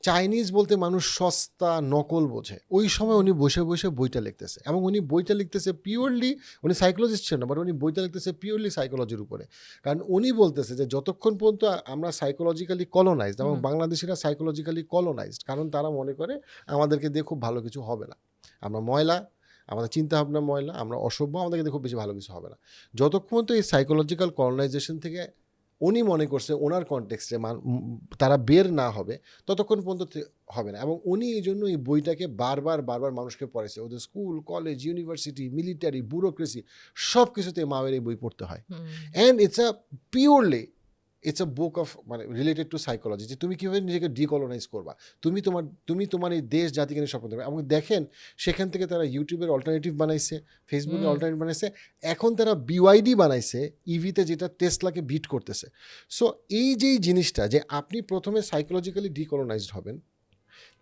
[SPEAKER 1] চাইনিজ বলতে মানুষ সস্তা, নকল বোঝে। ওই সময় উনি বসে বসে বইটা লিখতেছে, এবং উনি বইটা লিখতেছে পিওরলি, উনি সাইকোলজিস্ট ছিলেন না, বাট উনি বইটা লিখতেছে পিওরলি সাইকোলজির উপরে। কারণ উনি বলতেছে যে যতক্ষণ পর্যন্ত আমরা সাইকোলজিক্যালি কলোনাইজড, এবং বাংলাদেশিরা সাইকোলজিক্যালি কলোনাইজড, কারণ তারা মনে করে আমাদেরকে দিয়ে খুব ভালো কিছু হবে না, আমরা ময়লা, আমাদের চিন্তাভাবনা ময়লা, আমরা অসভ্য, আমাদেরকে দিয়ে খুব বেশি ভালো কিছু হবে না। যতক্ষণ পর্যন্ত এই সাইকোলজিক্যাল কলোনাইজেশন থেকে উনি মনে করছে ওনার কনটেক্সটে তারা বের না হবে, ততক্ষণ পর্যন্ত হবে না। এবং উনি এই জন্য এই বইটাকে বারবার মানুষকে পড়াইছে। ওদের school, college, university, military, bureaucracy, সব কিছুতে মাওয়ের এই বই পড়তে হয়। And it's a book of, মানে রিলেটেড টু সাইকোলজি, যে তুমি কীভাবে নিজেকে ডিকলোনাইজ করবা, তুমি তোমার এই দেশ জাতিকে নিয়ে স্বপ্ন দেবে। এবং দেখেন সেখান থেকে তারা ইউটিউবের অল্টারনেটিভ বানাইছে, ফেসবুকের অল্টারনেটিভ বানাইছে, এখন তারা BYD বানাইছে, ইভিতে, যেটা টেসলাকে বিট করতেছে। সো এই যেই জিনিসটা, যে আপনি প্রথমে সাইকোলজিক্যালি ডিকলোনাইজড হবেন,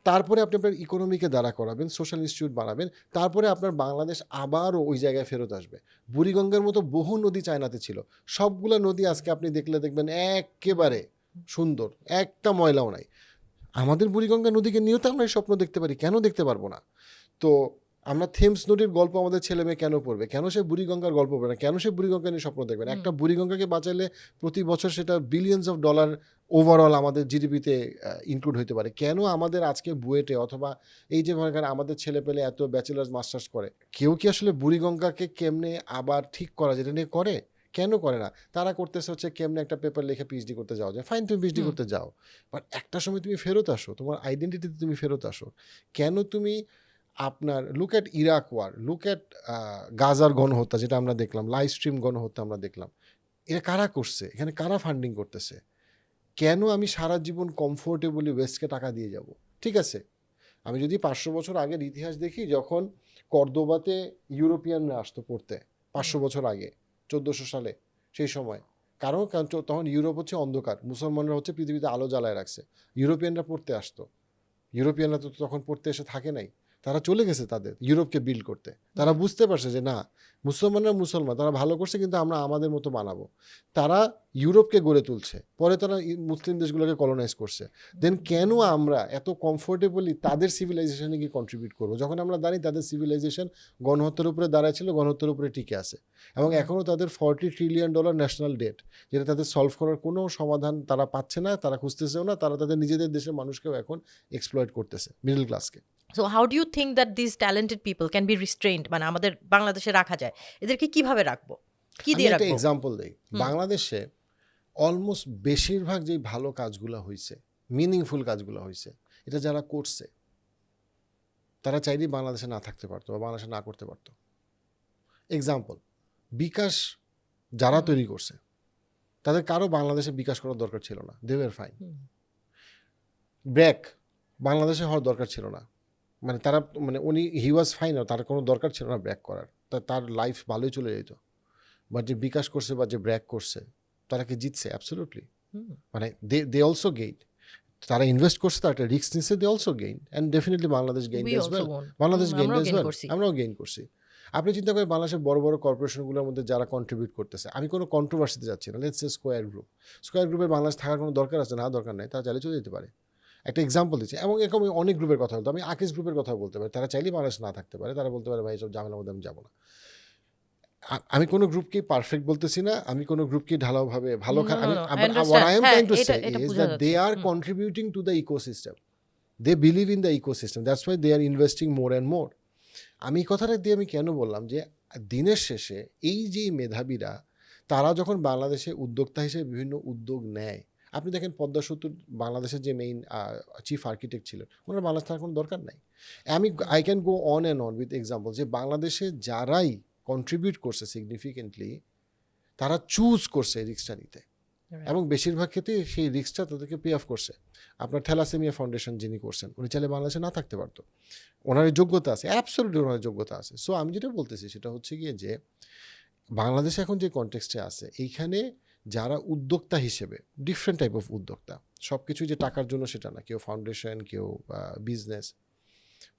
[SPEAKER 1] তারপরে আপনি আপনার ইকোনমিকে দাঁড়া করাবেন, সোশ্যাল ইনস্টিটিউট বানাবেন, তারপরে আপনার বাংলাদেশ আবারও ওই জায়গায় ফেরত আসবে। বুড়িগঙ্গার মতো বহু নদী চায়নাতে ছিল, সবগুলো নদী আজকে আপনি দেখবেন একেবারে সুন্দর, একটা ময়লাও নাই। আমাদের বুড়িগঙ্গা নদীকে নিয়েও তো আমরা এই স্বপ্ন দেখতে পারি, কেন দেখতে পারবো না? তো আমরা থেমস নদীর গল্প আমাদের ছেলে মেয়ে কেন পড়বে, কেন সে বুড়িগঙ্গার গল্প পড়বে না, কেন সে বুড়িগঙ্গা নিয়ে স্বপ্ন দেখবে না? একটা বুড়িগঙ্গাকে বাঁচালে প্রতি বছর সেটা বিলিয়ন্স অফ ডলার ওভারঅল আমাদের জিডিপিতে ইনক্লুড হতে পারে। কেন আমাদের আজকে বুয়েটে অথবা এই যে মনে করেন আমাদের ছেলে পেলে এত ব্যাচেলার্স মাস্টার্স করে, কেউ কি আসলে বুড়িগঙ্গাকে কেমনে আবার ঠিক করা যেটা নিয়ে করে? কেন করে না? তারা করতেছে হচ্ছে কেমনে একটা পেপার লিখে পিএইচডি করতে যাওয়া যায়। ফাইন, তুমি পিএইচডি করতে যাও, বাট একটা সময় তুমি ফেরত আসো, তোমার আইডেন্টিটিতে তুমি ফেরত আসো। কেন তুমি আপনার look at Iraq war, look at গাজার গণহত্যা যেটা আমরা দেখলাম, লাইভ স্ট্রিম গণহত্যা আমরা দেখলাম, এটা কারা করছে? এখানে কারা ফান্ডিং করতেছে? কেন আমি সারা জীবন কমফোর্টেবলি ওয়েস্টকে টাকা দিয়ে যাব? ঠিক আছে, আমি যদি 500 বছর আগের ইতিহাস দেখি, যখন কর্দোবাতে ইউরোপিয়ানরা আসতো পড়তে 500 বছর আগে, 1400 সালে, সেই সময় কারণ তখন ইউরোপ হচ্ছে অন্ধকার, মুসলমানরা হচ্ছে পৃথিবীতে আলো জ্বালায় রাখছে, ইউরোপিয়ানরা পড়তে আসতো। ইউরোপিয়ানরা তো তখন পড়তে এসে থাকে নাই, তারা চলে গেছে তাদের ইউরোপকে বিল্ড করতে। তারা বুঝতে পারছে যে না, মুসলমানরা মুসলমান, তারা ভালো করছে, কিন্তু আমরা আমাদের মতো বানাবো। তারা ইউরোপকে গড়ে তুলছে, পরে তারা মুসলিম দেশগুলোকে কলোনাইজ করছে। দেন কেন আমরা এত কমফোর্টেবলি তাদের সিভিলাইজেশনে গিয়ে কন্ট্রিবিউট করবো, যখন আমরা জানি তাদের সিভিলাইজেশন গণহত্যার উপরে দাঁড়ায় ছিল, গণহত্যার উপরে টিকে আছে, এবং এখনও তাদের $40 ট্রিলিয়ন ন্যাশনাল ডেট, যেটা তাদের সলভ করার কোনো সমাধান তারা পাচ্ছে না, তারা খুঁজতেছেও না। তারা তাদের নিজেদের দেশের মানুষকেও এখন এক্সপ্লয়েট করতেছে, মিডল ক্লাসকে।
[SPEAKER 2] So how do you think that this talented people can be restrained, মানে আমাদের বাংলাদেশে রাখা যায়? এদেরকে কিভাবে রাখবো, কি
[SPEAKER 1] আমি
[SPEAKER 2] দিয়ে
[SPEAKER 1] একটা
[SPEAKER 2] রাখবো?
[SPEAKER 1] এক্সাম্পল দিই। বাংলাদেশে অলমোস্ট বেশিরভাগ যেই ভালো কাজগুলো হয়েছে, মিনিংফুল কাজগুলো হয়েছে, এটা যারা করছে তারা চাইলেই বাংলাদেশে না থাকতে পারতো বা বাংলাদেশে না করতে পারতো। এক্সাম্পল, বিকাশ যারা তৈরি করছে তাদের কারো বাংলাদেশে বিকাশ করার দরকার ছিল না, দে ওয়্যার ফাইন। ব্র্যাক বাংলাদেশে হওয়ার দরকার ছিল না, মানে তারা মানে উনি হি ওয়াজ ফাইন, তার কোনো দরকার ছিল না ব্র্যাক করার, তার লাইফ ভালোই চলে যেত। বাট যে বিকাশ করছে বা যে ব্র্যাক করছে, তারা কি জিতছে? অ্যাবসলিউটলি। মানে দে অলসো গেইন, তারা ইনভেস্ট করছে, তারা একটা রিস্ক নিচ্ছে, they also gain, and definitely Bangladesh gain
[SPEAKER 2] We
[SPEAKER 1] as
[SPEAKER 2] also
[SPEAKER 1] well.
[SPEAKER 2] won.
[SPEAKER 1] Bangladesh gain
[SPEAKER 2] আমরাও
[SPEAKER 1] অ্যাজ
[SPEAKER 2] gain
[SPEAKER 1] ওয়েল,
[SPEAKER 2] করছি।
[SPEAKER 1] আমরাও গেইন করছি। আপনি চিন্তা করেন বাংলাদেশের বড় বড় কর্পোরেশনগুলোর মধ্যে যারা কন্ট্রিবিউট করতেছে, আমি কোনো কন্ট্রোভার্সিতে যাচ্ছি না, let's say square group. Square গ্রুপের বাংলাদেশ থাকার কোনো দরকার আছে না? দরকার নেই, তারা চাইলে চলে যেতে পারে। একটা এক্সাম্পল দিচ্ছি, এবং এরকম অনেক গ্রুপের কথা বলতো, আমি আকিস গ্রুপের কথা বলতে পারি, তারা চাইলেই বাংলাদেশ না থাকতে পারে, তারা বলতে পারে ভাই সব ঝামেলার মধ্যে আমি যাবো না। আমি কোনো গ্রুপকে পারফেক্ট বলতেছি না, আমি কোনো গ্রুপকে ঢালাওভাবে ভালো
[SPEAKER 2] No, no, no, I
[SPEAKER 1] what
[SPEAKER 2] understand.
[SPEAKER 1] I am
[SPEAKER 2] হ্যাঁ,
[SPEAKER 1] trying to say
[SPEAKER 2] এটা
[SPEAKER 1] is
[SPEAKER 2] বোঝা
[SPEAKER 1] that they
[SPEAKER 2] যাচ্ছে।
[SPEAKER 1] are contributing to the ecosystem. They believe in the ecosystem, that's why they are investing more and more. আমি এই কথাটা দিয়ে আমি কেন বললাম যে দিনের শেষে এই যে মেধাবীরা, তারা যখন বাংলাদেশে উদ্যোক্তা হিসেবে বিভিন্ন উদ্যোগ নেয়, আপনি দেখেন পদ্মা সেতু বাংলাদেশের যে মেইন চিফ আর্কিটেক্ট ছিলেন, ওনার বাংলাদেশ থাকার কোনো দরকার নাই। I can go on and on with example, যে বাংলাদেশে যারাই কন্ট্রিবিউট করছে সিগনিফিকেন্টলি, তারা চুজ করছে রিস্কটা নিতে, এবং বেশিরভাগ ক্ষেত্রে সেই রিস্কটা তাদেরকে পে অফ করছে। আপনার থ্যালাসেমিয়া ফাউন্ডেশন যিনি করছেন, উনি চাইলে বাংলাদেশে না থাকতে পারতো, ওনার যোগ্যতা আছে, অ্যাবসলিউটলি ওনার যোগ্যতা আছে। সো আমি যেটা বলতেছি সেটা হচ্ছে গিয়ে যে বাংলাদেশ এখন যে কনটেক্সটে আছে, এইখানে যারা উদ্যোক্তা হিসেবে, ডিফারেন্ট টাইপ অফ উদ্যোক্তা, সব কিছু যে টাকার জন্য সেটা না, কেউ ফাউন্ডেশন, কেউ বিজনেস,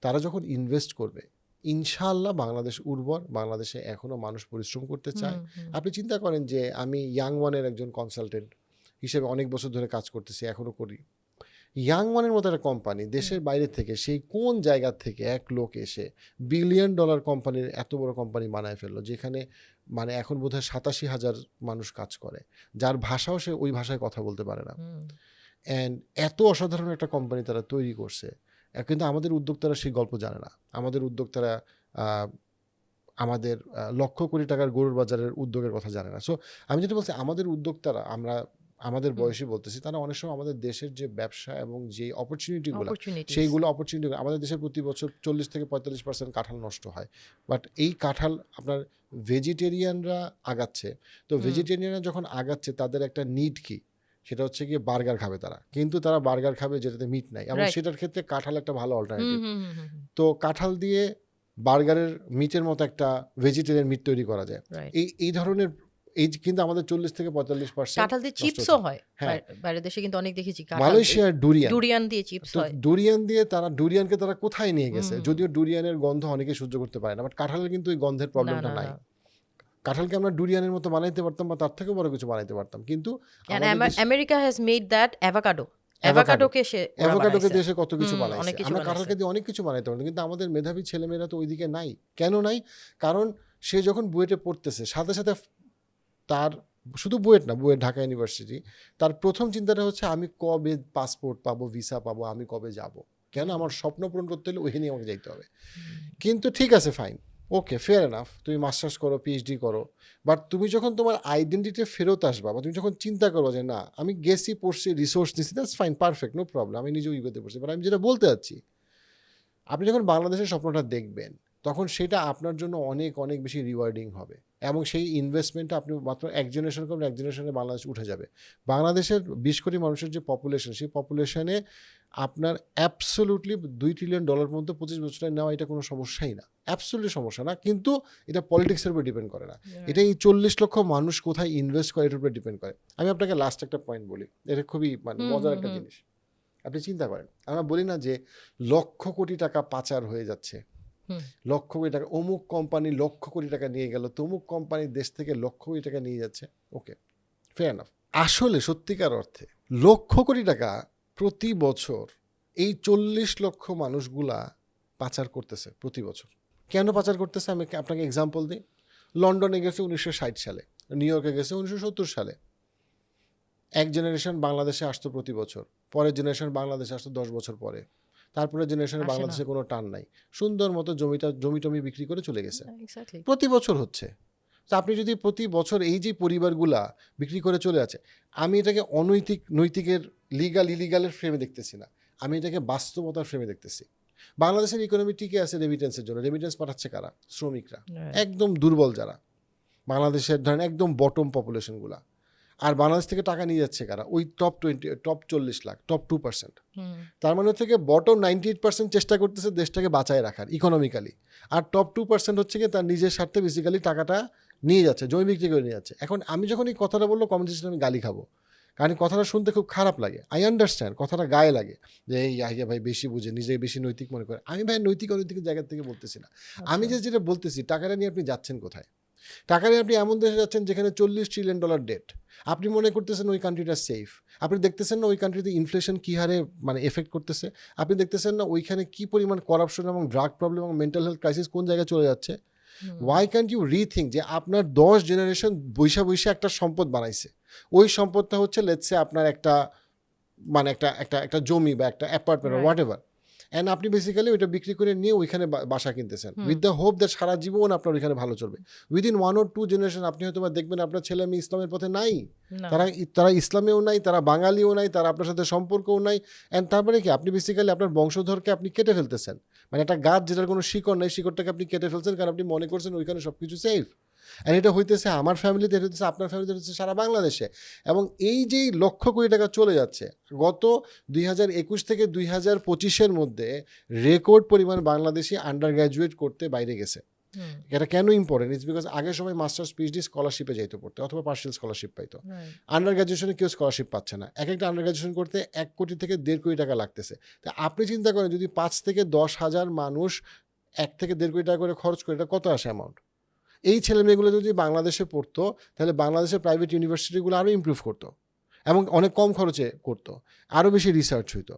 [SPEAKER 1] তারা যখন ইনভেস্ট করবে, ইনশাআল্লাহ বাংলাদেশ উর্বর, বাংলাদেশে এখনও মানুষ পরিশ্রম করতে চায়। আপনি চিন্তা করেন যে আমি ইয়াং ওয়ানের একজন কনসালটেন্ট হিসেবে অনেক বছর ধরে কাজ করতেছি, এখনও করি। ইয়াং ওয়ানের মতো একটা কোম্পানি দেশের বাইরে থেকে, সেই কোন জায়গা থেকে এক লোক এসে $1 বিলিয়ন কোম্পানির এত বড় কোম্পানি বানায় ফেললো, যেখানে মানে এখন বোধহয় 87,000 মানুষ কাজ করে, যার ভাষাও সে ওই ভাষায় কথা বলতে পারে না। অ্যান্ড এত অসাধারণ একটা কোম্পানি তারা তৈরি করছে, কিন্তু আমাদের উদ্যোক্তারা সেই গল্প জানে না। আমাদের উদ্যোক্তারা আমাদের লক্ষ কোটি টাকার গরুর বাজারের উদ্যোগের কথা জানে না। সো আমি যেটা বলছি, আমাদের উদ্যোক্তারা, আমরা আমাদের বয়সী বলতেছি, তারা অনেক সময় আমাদের দেশের যে ব্যবসা এবং যে অপরচুনিটিগুলো, সেইগুলো অপরচুনিটি, আমাদের দেশের প্রতি বছর 40 থেকে 45% কাঁঠাল নষ্ট হয়। বাট এই কাঁঠাল আপনার ভেজিটেরিয়ানরা আগাচ্ছে, তো ভেজিটেরিয়ানরা যখন আগাচ্ছে, তাদের একটা নিড কি, সেটা হচ্ছে গিয়ে বার্গার খাবে তারা, কিন্তু তারা বার্গার খাবে যেটাতে মিট নাই, এবং সেটার ক্ষেত্রে কাঁঠাল একটা ভালো অল্টারনেটিভ। তো কাঁঠাল দিয়ে বার্গারের মিটের মতো একটা ভেজিটেরিয়ান মিট তৈরি করা যায়। এই ধরনের এই কিন্তু আমাদের 40 থেকে 45%
[SPEAKER 2] কাঁঠাল দিয়ে চিপসও হয়। হ্যাঁ, বাইরের দেশে কিন্তু অনেক দেখেছি
[SPEAKER 1] মালয়েশিয়ার ডুরিয়ান
[SPEAKER 2] দিয়ে চিপস হয়।
[SPEAKER 1] ডুরিয়ান দিয়ে তারা ডুরিয়ানকে তারা কোথায় নিয়ে গেছে, যদিও ডুরিয়ানের গন্ধ অনেকে সহ্য করতে পারে না, বাট কাঁঠালের কিন্তু ওই গন্ধের প্রবলেমটা নাই। কাঁঠালকে আমরা ডুরিয়ানের মতো বানাইতে পারতাম, বা তার থেকেও বড় কিছু বানাইতে পারতাম, কিন্তু
[SPEAKER 2] America has made that avocado অ্যাভোকাডোকে সে ওরা
[SPEAKER 1] অ্যাভোকাডোকে
[SPEAKER 2] বানাইছে।
[SPEAKER 1] দিয়ে সে কত কিছু
[SPEAKER 2] অনেক
[SPEAKER 1] বানাইছে।
[SPEAKER 2] কিছু
[SPEAKER 1] আমরা
[SPEAKER 2] বানাইছে।
[SPEAKER 1] কাঁঠালকে দিয়ে অনেক কিছু বানাইতে পারতাম, কিন্তু আমাদের মেধাবী ছেলেমেয়েরা তো ওইদিকে নাই। কেন নাই? কারণ সে যখন বুয়েটে পড়তেছে সাথে সাথে তার শুধু বুয়েট না, বুয়েট ঢাকা ইউনিভার্সিটি, তার প্রথম চিন্তাটা হচ্ছে আমি কবে পাসপোর্ট পাবো, ভিসা পাবো, আমি কবে যাব। কেন? আমার স্বপ্ন পূরণ করতে হলে ওইখানেই আমাকে যাইতে হবে। কিন্তু ঠিক আছে, ফাইন, ওকে, ফেয়ার এনাফ, তুমি মাস্টার্স করো, পিএইচডি করো, বাট তুমি যখন তোমার আইডেন্টিটি ফেরত আসবা, বা তুমি যখন চিন্তা করো যে না আমি গেছি, পড়ছি, রিসোর্স নিচ্ছি, that's fine, perfect, no problem, আমি নিজেও ইগোতে পড়ছি, বাট আমি যেটা বলতে চাচ্ছি, আপনি যখন বাংলাদেশের স্বপ্নটা দেখবেন তখন সেটা আপনার জন্য অনেক অনেক বেশি রিওয়ার্ডিং হবে, এবং সেই ইনভেস্টমেন্টটা আপনি মাত্র এক জেনারেশন করবেন, এক জেনারেশনে বাংলাদেশ উঠে যাবে। বাংলাদেশের 20 কোটি মানুষের যে পপুলেশন, সেই পপুলেশনে আপনার অ্যাবসোলুটলি $2 ট্রিলিয়ন পর্যন্ত 25 বছরে নেওয়া এটা কোনো সমস্যাই না, অ্যাবসোলুটলি সমস্যা না। কিন্তু এটা পলিটিক্সের উপর ডিপেন্ড করে না, এটা এই 40 লক্ষ মানুষ কোথায় ইনভেস্ট করে এটার উপর ডিপেন্ড করে। আমি আপনাকে লাস্ট একটা পয়েন্ট বলি, এটা খুবই মানে মজার একটা জিনিস। আপনি চিন্তা করেন, আমরা বলি না যে লক্ষ কোটি টাকা পাচার হয়ে যাচ্ছে, লক্ষ কোটি টাকা, অমুক কোম্পানি লক্ষ কোটি টাকা নিয়ে গেল, তমুক কোম্পানি দেশ থেকে লক্ষ কোটি টাকা নিয়ে যাচ্ছে, ওকে, ফেয়ার এনাফ। আসলে সত্যিকার অর্থে লক্ষ কোটি টাকা প্রতি বছর এই 40 লক্ষ মানুষগুলা পাচার করতেছে প্রতি বছর। কেন পাচার করতেছে আমি আপনাকে এক্সাম্পল দিই। লন্ডনে গেছে 1960 সালে, নিউ ইয়র্কে গেছে 1970 সালে। এক জেনারেশন বাংলাদেশে আসতো প্রতি বছর, পরের জেনারেশন বাংলাদেশে আসতো 10 বছর পরে, তারপরে জেনারেশনে বাংলাদেশে কোনো টান নাই, সুন্দর মতো জমি টমি বিক্রি করে চলে গেছে। প্রতি বছর হচ্ছে। তো আপনি যদি প্রতি বছর এই যে পরিবারগুলা বিক্রি করে চলে আছে, আমি এটাকে অনৈতিক নৈতিকের লিগাল ইলিগালের ফ্রেমে দেখতেছি না, আমি এটাকে বাস্তবতার ফ্রেমে দেখতেছি। বাংলাদেশের ইকোনমি টিকে আছে রেমিটেন্সের জন্য। রেমিটেন্স পাঠাচ্ছে কারা? শ্রমিকরা, একদম দুর্বল যারা, বাংলাদেশের ধরেন একদম বটম পপুলেশনগুলা। আর বাংলাদেশ থেকে টাকা নিয়ে যাচ্ছে কারা? ওই টপ 40 লাখ, টপ 2%। তার মানে থেকে বটম 98% চেষ্টা করতেছে দেশটাকে বাঁচায় রাখার ইকোনমিক্যালি, আর টপ 2% হচ্ছে কি তার নিজের স্বার্থে বেসিক্যালি টাকাটা নিয়ে যাচ্ছে, জমি বিক্রি করে নিয়ে যাচ্ছে। এখন আমি যখন এই কথাটা বললো কমেন্ট সেকশনে আমি গালি খাবো, কারণ কথাটা শুনতে খুব খারাপ লাগে। আই আন্ডারস্ট্যান্ড, কথাটা গায়ে লাগে যে এই আহিয়া ভাই বেশি বুঝে, নিজে বেশি নৈতিক মনে করে। আমি ভাই নৈতিক অনৈতিকের জায়গা থেকে বলতেছি না, আমি যেটা বলতেছি টাকাটা নিয়ে আপনি যাচ্ছেন কোথায়? টাকা নিয়ে আপনি এমন দেশে যাচ্ছেন যেখানে $40 ট্রিলিয়ন ডেট। আপনি মনে করতেছেন ওই কান্ট্রিটা সেফ। আপনি দেখতেছেন না ওই কান্ট্রিতে ইনফ্লেশন কী হারে মানে এফেক্ট করতেছে। আপনি দেখতেছেন না ওইখানে কী পরিমাণ করাপশন এবং ড্রাগ প্রবলেম এবং মেন্টাল হেলথ ক্রাইসিস কোন জায়গায় চলে যাচ্ছে। ওয়াই ক্যান্ট ইউ রিথিঙ্ক যে আপনার 10 জেনারেশন বৈশা একটা সম্পদ বানাইছে, ওই সম্পদটা হচ্ছে লেটসে আপনার একটা মানে একটা জমি বা একটা অ্যাপার্টমেন্ট হোয়াট এভার, অ্যান্ড আপনি বেসিক্যালি ওইটা বিক্রি করে নিয়ে ওইখানে বাসা কিনতেছেন উইথ দ্য হোপ দ্যাট সারা জীবন আপনার ওইখানে ভালো চলবে। উইদিন 1 or 2 জেনারেশন আপনি হয়তো দেখবেন আপনার ছেলে মেয়ে ইসলামের পথে নাই, তারা ইসলামেও নাই, তারা বাঙালিও নাই, তারা আপনার সাথে সম্পর্কও নাই। অ্যান্ড তারপরে কি আপনি বেসিক্যালি আপনার বংশধরকে আপনি কেটে ফেলতেছেন, মানে একটা গাছ যেটার কোনো শিকড় নেই, শিকড়টাকে আপনি কেটে ফেলছেন, কারণ আপনি মনে করছেন ওইখানে সব কিছু সেফ। অ্যান্ড এটা হইতেছে আমার ফ্যামিলিতে, এটা হইতেছে আপনার ফ্যামিলিতে, হচ্ছে সারা বাংলাদেশে। এবং এই যেই লক্ষ কোটি টাকা চলে যাচ্ছে গত 2021 থেকে 2025-এর মধ্যে রেকর্ড পরিমাণ বাংলাদেশি আন্ডার গ্র্যাজুয়েট করতে বাইরে গেছে। এটা কেন ইম্পর্টেন্ট? ইটস বিকজ আগে সবাই মাস্টার্স পিএইচডি স্কলারশিপে যাইতে পড়তে, অথবা পার্সিয়াল স্কলারশিপ পাইতো। আন্ডার গ্র্যাজুয়েশনে কেউ স্কলারশিপ পাচ্ছে না। একটা আন্ডার গ্র্যাজুয়েশন করতে 1 কোটি থেকে 1.5 কোটি টাকা লাগতেছে। তা আপনি চিন্তা করেন যদি 5 থেকে 10 হাজার মানুষ 1 থেকে 1.5 কোটি টাকা করে খরচ করে, এটা কত আসে অ্যামাউন্ট? এই ছেলেমেয়েগুলো যদি বাংলাদেশে পড়তো তাহলে বাংলাদেশের প্রাইভেট ইউনিভার্সিটিগুলো আরও ইমপ্রুভ করতো এবং অনেক কম খরচে করতো, আরও বেশি রিসার্চ হইতো।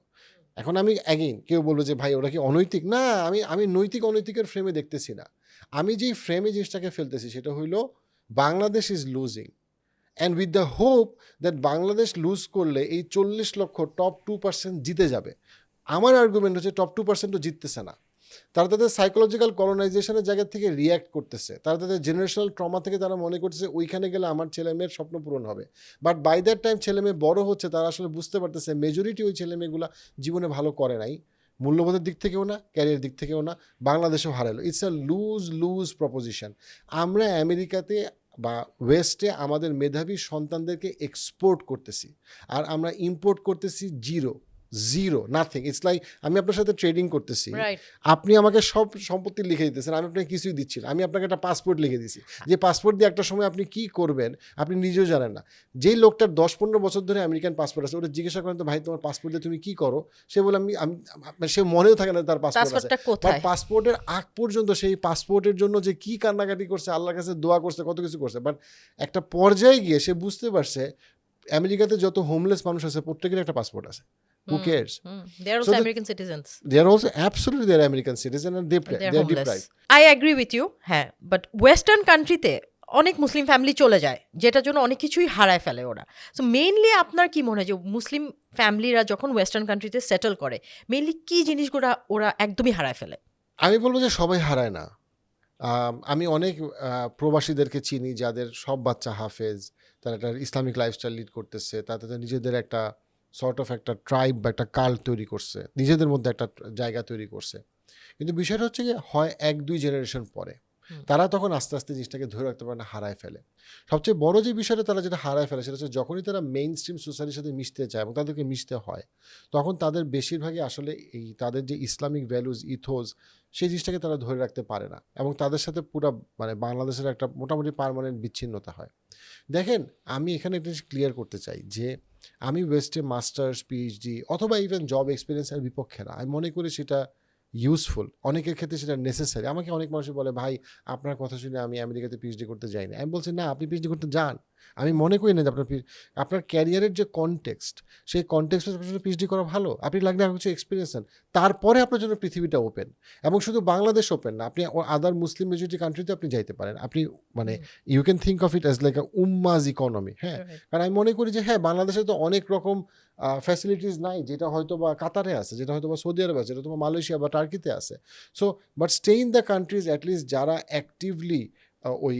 [SPEAKER 1] এখন আমি অ্যাগেইন কেউ বলবো যে ভাই ওরা কি অনৈতিক? না, আমি নৈতিক অনৈতিকের ফ্রেমে দেখতেছি না। আমি যেই ফ্রেমে জিনিসটাকে ফেলতেছি সেটা হইলো Bangladesh is losing, and with the hope that Bangladesh lose করলে এই 40 লক্ষ টপ 2% জিতে যাবে। আমার আর্গুমেন্ট হচ্ছে টপ 2%ও জিততেছে না। তারা তাদের সাইকোলজিক্যাল কলোনাইজেশনের জায়গা থেকে রিয়্যাক্ট করতেছে, তারা তাদের জেনারেশনাল ট্রমা থেকে তারা মনে করতেছে ওইখানে গেলে আমার ছেলে মেয়ের স্বপ্ন পূরণ হবে। বাট বাই দ্যাট টাইম ছেলে মেয়ে বড় হচ্ছে, তারা আসলে বুঝতে পারতেছে মেজরিটি ওই ছেলে মেয়েগুলো জীবনে ভালো করে নাই, মূল্যবোধের দিক থেকেও না, ক্যারিয়ার দিক থেকেও না, বাংলাদেশেও হারালো। It's a lose proposition. আমরা আমেরিকাতে বা ওয়েস্টে আমাদের মেধাবী সন্তানদেরকে এক্সপোর্ট করতেছি, আর আমরা ইম্পোর্ট করতেছি জিরো নাথিং। ইটস লাইক আমি আপনার সাথে ট্রেডিং করতেছি, আপনি আমাকে সব সম্পত্তি লিখে দিতেছেন, আমি আপনাকে কিছুই দিচ্ছি না। আমি আপনাকে একটা পাসপোর্ট লিখে দিচ্ছি, যে পাসপোর্ট দিয়ে একটা সময় আপনি কি করবেন আপনি নিজেও জানেন না। যেই লোকটার 10-15 বছর ধরে আমেরিকান পাসপোর্ট আছে, ওটা জিজ্ঞাসা করেন তো ভাই তোমার পাসপোর্ট দিয়ে তুমি কি করো, সে বলে আমি সে মনেও থাকে না তার পাসপোর্ট আছে। বাট পাসপোর্টের আগ পর্যন্ত সেই পাসপোর্টের জন্য যে কি কান্নাকাটি করছে, আল্লাহর কাছে দোয়া করছে, কত কিছু করছে, বাট একটা পর্যায়ে গিয়ে সে বুঝতে পারছে আমেরিকাতে যত হোমলেস মানুষ আছে প্রত্যেকের একটা পাসপোর্ট আছে, who cares?
[SPEAKER 2] They are
[SPEAKER 1] So
[SPEAKER 2] also
[SPEAKER 1] the-
[SPEAKER 2] American citizens.
[SPEAKER 1] They are also absolutely they are American citizen and
[SPEAKER 2] They're
[SPEAKER 1] they are
[SPEAKER 2] homeless.
[SPEAKER 1] deprived.
[SPEAKER 2] I agree with you, হ্যাঁ, বাট ওয়েস্টার্ন কান্ট্রিতে অনেক মুসলিম ফ্যামিলি চলে যায়, যেটার জন্য অনেক কিছুই হারায় ফেলে ওরা। সো মেইনলি আপনার কি মনে হয় যে মুসলিম ফ্যামিলিরা যখন ওয়েস্টার্ন কান্ট্রিতে সেটেল করে মেইনলি কি জিনিসগুলো ওরা একদমই হারায় ফেলে?
[SPEAKER 1] আমি বলবো যে সবাই হারায় না। আমি অনেক প্রবাসীদেরকে চিনি যাদের সব বাচ্চা হাফেজ, তারা একটা ইসলামিক লাইফস্টাইল লিড করতেছে, তাদের নিজেদের একটা সর্ট অফ একটা ট্রাইব বা একটা কাল্ট তৈরি করছে, নিজেদের মধ্যে একটা জায়গা তৈরি করছে। কিন্তু বিষয়টা হচ্ছে যে হয় 1-2 জেনারেশন পরে তারা তখন আস্তে আস্তে জিনিসটাকে ধরে রাখতে পারে না, হারায় ফেলে। সবচেয়ে বড় যে বিষয়টা তারা যেটা হারায় ফেলে সেটা হচ্ছে যখনই তারা মেইন স্ট্রিম সোসাইটির সাথে মিশতে চায় এবং তাদেরকে মিশতে হয়, তখন তাদের বেশিরভাগই আসলে এই তাদের যে ইসলামিক ভ্যালুজ ইথোস সেই জিনিসটাকে তারা ধরে রাখতে পারে না এবং তাদের সাথে পুরো মানে বাংলাদেশের একটা মোটামুটি পার্মানেন্ট বিচ্ছিন্নতা হয়। দেখেন, আমি এখানে একটা জিনিস ক্লিয়ার করতে চাই যে আমি ওয়েস্টে মাস্টার্স পিএইচডি অথবা ইভেন জব এক্সপিরিয়েন্সের বিপক্ষে না। আমি মনে করি সেটা ইউজফুল, অনেকের ক্ষেত্রে সেটা নেসেসারি। আমাকে অনেক মানুষ বলে, ভাই আপনার কথা শুনে আমি আমেরিকাতে পিএইচডি করতে যাই না। আমি বলছি না, আপনি পিএইচডি করতে যান। আমি মনে করি না যে আপনার ক্যারিয়ারের যে কনটেক্সট, সেই কনটেক্সটে আপনার জন্য পিএইচডি করা ভালো। আপনি লাগলে আর কিছু এক্সপিরিয়েন্স নেন, তারপরে আপনার জন্য পৃথিবীটা ওপেন। এবং শুধু বাংলাদেশ ওপেন না, আপনি আদার মুসলিম মেজরিটি কান্ট্রিতে আপনি যাইতে পারেন। আপনি মানে you can think of it as like a ummah's economy. হ্যাঁ, কারণ আমি মনে করি যে হ্যাঁ, বাংলাদেশে তো অনেক রকম ফ্যাসিলিটিস নাই, যেটা হয়তো বা কাতারে আছে, যেটা হয়তো বা সৌদি আরব আছে, যেটা তোমার মালয়েশিয়া বা টার্কিতে আছে। So but stay in the countries at least যারা অ্যাক্টিভলি ওই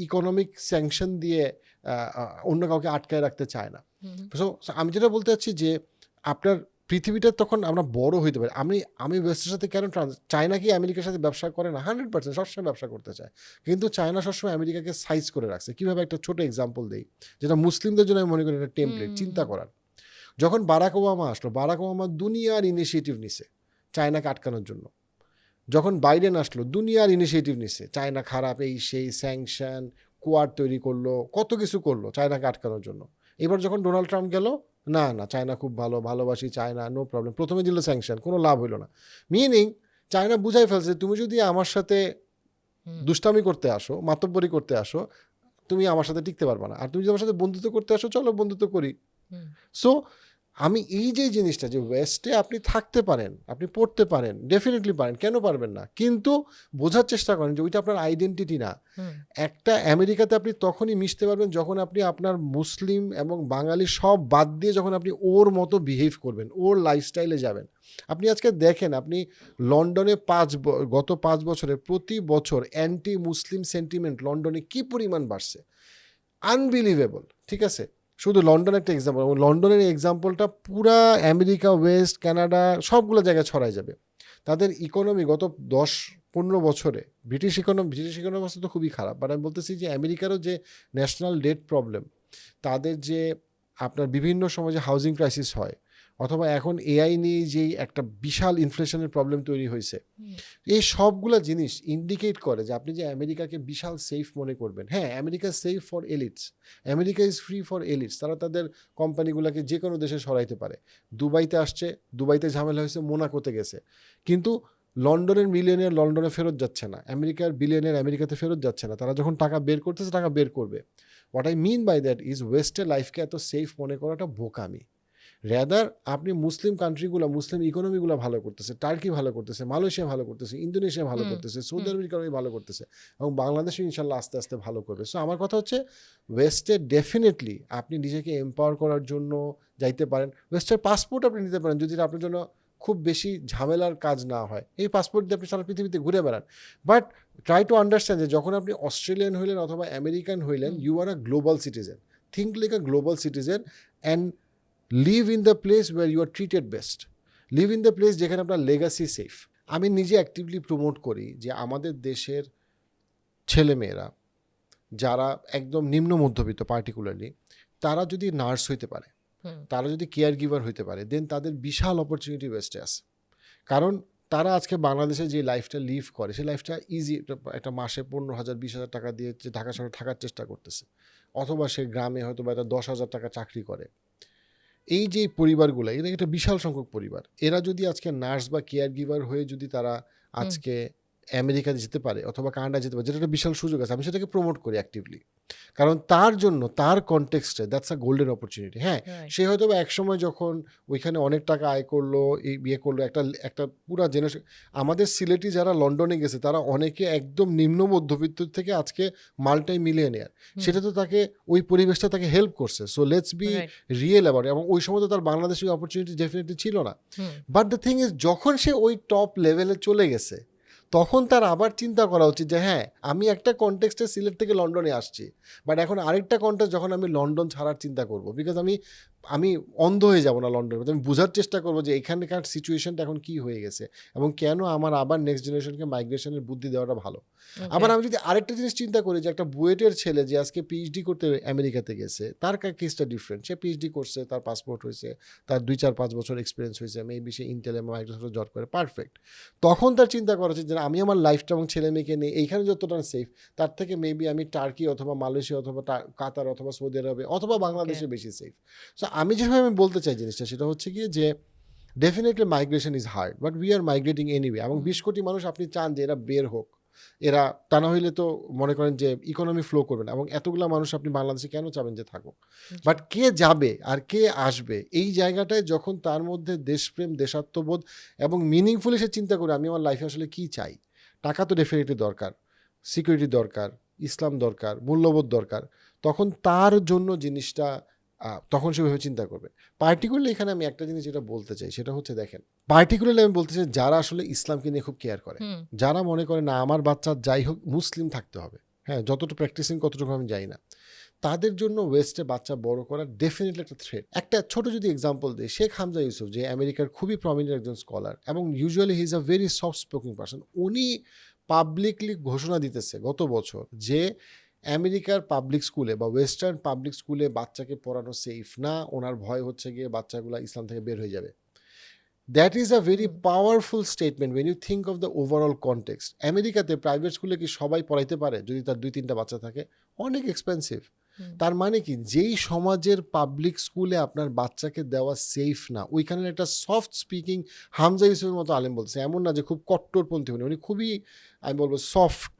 [SPEAKER 1] ইকোনমিক স্যাংশন দিয়ে অন্য কাউকে আটকায় রাখতে চায় না। সো আমি যেটা বলতে চাচ্ছি যে আপনার পৃথিবীটা তখন আমরা বড় হইতে পারি। আমি ওয়েস্টের সাথে কেন চায়না কি আমেরিকার সাথে ব্যবসা করে না? 100% সবসময় ব্যবসা করতে চায়, কিন্তু চায়না সবসময় আমেরিকাকে সাইজ করে রাখছে। কীভাবে? একটা ছোট এক্সাম্পল দিই, যেটা মুসলিমদের জন্য আমি মনে করি একটা টেমপ্লেট চিন্তা করার। যখন বারাক ওবামা আসলো, বারাক ওবামা দুনিয়ার ইনিশিয়েটিভ নিছে চায়নাকে আটকানোর জন্য। যখন বাইডেন আসলো, দুনিয়ার ইনিশিয়েটিভ নিছে, চায়না খারাপ, এই সেই স্যাংশন, কোয়াড তৈরি করলো, কত কিছু করলো চায়নাকে আটকানোর জন্য। এবার যখন ডোনাল্ড ট্রাম্প গেল, না না চায়না খুব ভালো, ভালোবাসি চায়না, নো প্রবলেম, প্রথমে দিল স্যাংশন, কোনো লাভ হইল না। মিনিং চায়না বুঝাই ফেলছে, তুমি যদি আমার সাথে দুষ্টামি করতে আসো, মাতব্বরি করতে আসো, তুমি আমার সাথে টিকতে পারবে না। আর তুমি যদি আমার সাথে বন্ধুত্ব করতে আসো, চলো বন্ধুত্ব করি। সো আমি এই যে জিনিসটা যে ওয়েস্টে আপনি থাকতে পারেন, আপনি পড়তে পারেন, ডেফিনেটলি পারেন, কেন পারবেন না, কিন্তু বোঝার চেষ্টা করেন যে ওইটা আপনার আইডেন্টিটি না। একটা আমেরিকাতে আপনি তখনই মিশতে পারবেন যখন আপনি আপনার মুসলিম এবং বাঙালি সব বাদ দিয়ে যখন আপনি ওর মতো বিহেভ করবেন, ওর লাইফস্টাইলে যাবেন। আপনি আজকে দেখেন, আপনি লন্ডনে গত 5 বছরে প্রতি বছর অ্যান্টি মুসলিম সেন্টিমেন্ট লন্ডনে কি পরিমাণ বাড়ছে, আনবিলিভেবল। ঠিক আছে, শুধু লন্ডন একটা এক্সাম্পল, এবং লন্ডনের এক্সাম্পলটা পুরা আমেরিকা, ওয়েস্ট, কানাডা সবগুলো জায়গায় ছড়াই যাবে। তাদের ইকোনমি গত 10-15 বছরে, ব্রিটিশ ইকোনমি অবস্থা তো খুবই খারাপ, বাট আমি বলতেছি যে আমেরিকারও যে ন্যাশনাল ডেট প্রবলেম, তাদের যে আপনার বিভিন্ন সময় যে হাউজিং ক্রাইসিস হয়, অথবা এখন এআই নিয়ে যেই একটা বিশাল ইনফ্লেশনের প্রবলেম তৈরি হয়েছে, এই সবগুলো জিনিস ইন্ডিকেট করে যে আপনি যে আমেরিকাকে বিশাল সেফ মনে করবেন। হ্যাঁ, America safe for elites, America is free for elites. তারা তাদের কোম্পানিগুলোকে যে কোনো দেশে সরাইতে পারে। দুবাইতে আসছে, দুবাইতে ঝামেলা হয়েছে, মোনাকোতে গেছে, কিন্তু লন্ডনের মিলিয়নিয়ার লন্ডনে ফেরত যাচ্ছে না, আমেরিকার বিলিয়নিয়ার আমেরিকাতে ফেরত যাচ্ছে না। তারা যখন টাকা বের করতেছে, টাকা বের করবে। What I mean by that is ওয়েস্টের লাইফকে এত সেফ মনে করাটা বোকামি। রেদার আপনি মুসলিম কান্ট্রিগুলো, মুসলিম ইকোনমিগুলো ভালো করতেছে, টার্কি ভালো করতেছে, মালয়েশিয়া ভালো করতেছে, ইন্দোনেশিয়া ভালো করতেছে, সৌদি আরব ইকোনমি ভালো করতেছে, এবং বাংলাদেশও ইনশাল্লাহ আস্তে আস্তে ভালো করবে। সো আমার কথা হচ্ছে ওয়েস্টে ডেফিনেটলি আপনি নিজেকে এম্পাওয়ার করার জন্য যাইতে পারেন। ওয়েস্টের পাসপোর্ট আপনি নিতে পারেন যদি আপনার জন্য খুব বেশি ঝামেলার কাজ না হয়। এই পাসপোর্ট দিয়ে আপনি সারা পৃথিবীতে ঘুরে বেড়ান, বাট ট্রাই টু আন্ডারস্ট্যান্ড যে যখন আপনি অস্ট্রেলিয়ান হইলেন অথবা আমেরিকান হইলেন, you are a global citizen. Think like a global citizen and live in the place where you are treated best. Live in the place যেখানে আপনার লেগাসি সেফ। আমি নিজে অ্যাক্টিভলি প্রমোট করি যে আমাদের দেশের ছেলেমেয়েরা যারা একদম নিম্ন মধ্যবিত্ত, পার্টিকুলারলি তারা যদি নার্স হইতে পারে, তারা যদি কেয়ার গিভার হইতে পারে, দেন তাদের বিশাল অপরচুনিটি ওয়েস্টে আছে। কারণ তারা আজকে বাংলাদেশে যে লাইফটা লিভ করে, সেই লাইফটা ইজি, একটা মাসে 15,000 20,000 টাকা দিয়ে যে ঢাকা শহরে থাকার চেষ্টা করতেছে, অথবা সে গ্রামে হয়তো বা একটা 10,000 টাকা চাকরি করে। এই যে পরিবারগুলো, এরা একটা বিশাল সংখ্যক পরিবার, এরা যদি আজকে নার্স বা কেয়ার গিভার হয়ে যদি তারা আজকে আমেরিকা যেতে পারে অথবা কানাডা যেতে পারে, যেটা একটা বিশাল সুযোগ আছে, আমি সেটাকে প্রমোট করি অ্যাক্টিভলি। কারণ তার জন্য তার কনটেক্সটে দ্যাটস আ গোল্ডেন অপরচুনিটি। হ্যাঁ,
[SPEAKER 2] Right.
[SPEAKER 1] সে হয়তো বা একসময় যখন ওইখানে অনেক টাকা আয় করলো, এই বিয়ে করলো, একটা একটা পুরা জেনারেশন, আমাদের সিলেটি যারা লন্ডনে গেছে তারা অনেকে একদম নিম্ন মধ্যবিত্ত থেকে আজকে মাল্টি মিলিয়নিয়ার। সেটা তো তাকে ওই পরিবেশটা তাকে হেল্প করছে। So let's be
[SPEAKER 2] Right.
[SPEAKER 1] Real about. এবং ওই সময় তো তার বাংলাদেশি অপরচুনিটি ডেফিনেটলি ছিল না।
[SPEAKER 2] হুম।
[SPEAKER 1] বাট দ্য থিং ইজ, যখন সে ওই টপ লেভেলে চলে গেছে তখন তার আবার চিন্তা করা উচিত যে হ্যাঁ, আমি একটা কনটেক্সটে সিলেট থেকে লন্ডনে আসছি, বাট এখন আরেকটা কনটেক্সট যখন আমি লন্ডন ছাড়ার চিন্তা করব, বিকজ আমি আমি অন্ধ হয়ে যাব না লন্ডনের মধ্যে, আমি বোঝার চেষ্টা করবো যে এখানকার সিচুয়েশনটা এখন কি হয়ে গেছে এবং কেন আমার আবার নেক্সট জেনারেশনকে মাইগ্রেশনের বুদ্ধি দেওয়াটা ভালো। আবার আমি যদি আরেকটা জিনিস চিন্তা করি যে একটা বুয়েটের ছেলে যে আজকে পিএইচডি করতে আমেরিকাতে গেছে, তার কেসটা ডিফারেন্ট। সে পিএইচডি করছে, তার পাসপোর্ট হয়েছে, তার 2-4-5 বছর এক্সপিরিয়েন্স হয়েছে, মেবি সে ইন্টেল এবং মাইক্রোসফটে জব করে, পারফেক্ট। তখন তার চিন্তা করা উচিত যে আমি আমার লাইফটা এবং ছেলে মেয়েকে নিয়ে এইখানে যতটা সেফ, তার থেকে মেবি আমি টার্কি অথবা মালয়েশিয়া অথবা কাতার অথবা সৌদি আরবে অথবা বাংলাদেশে বেশি সেফ। সো আমি যেভাবে আমি বলতে চাই জিনিসটা, সেটা হচ্ছে গিয়ে যে definitely migration is hard, but we are migrating anyway. এবং 20 কোটি মানুষ আপনি চান যে এরা বের হোক, এরা তা না হইলে তো মনে করেন যে ইকোনমি ফ্লো করবে না। এবং এতগুলো মানুষ আপনি বাংলাদেশে কেন চাবেন যে থাকুক? বাট কে যাবে আর কে আসবে, এই জায়গাটায় যখন তার মধ্যে দেশপ্রেম, দেশাত্মবোধ এবং মিনিংফুলি সে চিন্তা করে আমি আমার লাইফে আসলে কি চাই। টাকা তো ডেফিনেটলি দরকার, সিকিউরিটি দরকার, ইসলাম দরকার, মূল্যবোধ দরকার, তখন তার জন্য জিনিসটা তখন সেভাবে চিন্তা করবে। পার্টিকুলারলি এখানে আমি একটা জিনিস যেটা বলতে চাই সেটা হচ্ছে, দেখেন, পার্টিকুলারলি আমি বলতে চাই যারা আসলে ইসলামকে নিয়ে খুব কেয়ার করে, যারা মনে করে না আমার বাচ্চা যাই হোক মুসলিম থাকতে হবে, হ্যাঁ, যতটুকু প্র্যাকটিসিং কতটুকু আমি যাই না, তাদের জন্য ওয়েস্টে বাচ্চা বড় করা ডেফিনেটলি একটা থ্রেট। একটা ছোট যদি এক্সাম্পল দিই, শেখ হামজা ইউসুফ, যে আমেরিকার খুবই প্রমিনেন্ট একজন স্কলার এবং usually he is a very soft স্পোকিং person, উনি পাবলিকলি ঘোষণা দিতেছে গত বছর যে আমেরিকার পাবলিক স্কুলে বা ওয়েস্টার্ন পাবলিক স্কুলে বাচ্চাকে পড়ানো সেফ না, ওনার ভয় হচ্ছে গিয়ে বাচ্চাগুলো ইসলাম থেকে বের হয়ে যাবে। That is a very powerful statement when you think of the overall context. আমেরিকাতে প্রাইভেট স্কুলে কি সবাই পড়াইতে পারে যদি তার 2-3টা বাচ্চা থাকে? অনেক এক্সপেন্সিভ। তার মানে কি, যেই সমাজের পাবলিক স্কুলে আপনার বাচ্চাকে দেওয়া সেফ না, ওইখানে একটা সফট স্পিকিং হামজা ইউসুফের মতো আলেম বলছে, এমন না যে খুব কট্টরপন্থী, উনি খুবই, আমি বলবো, সফট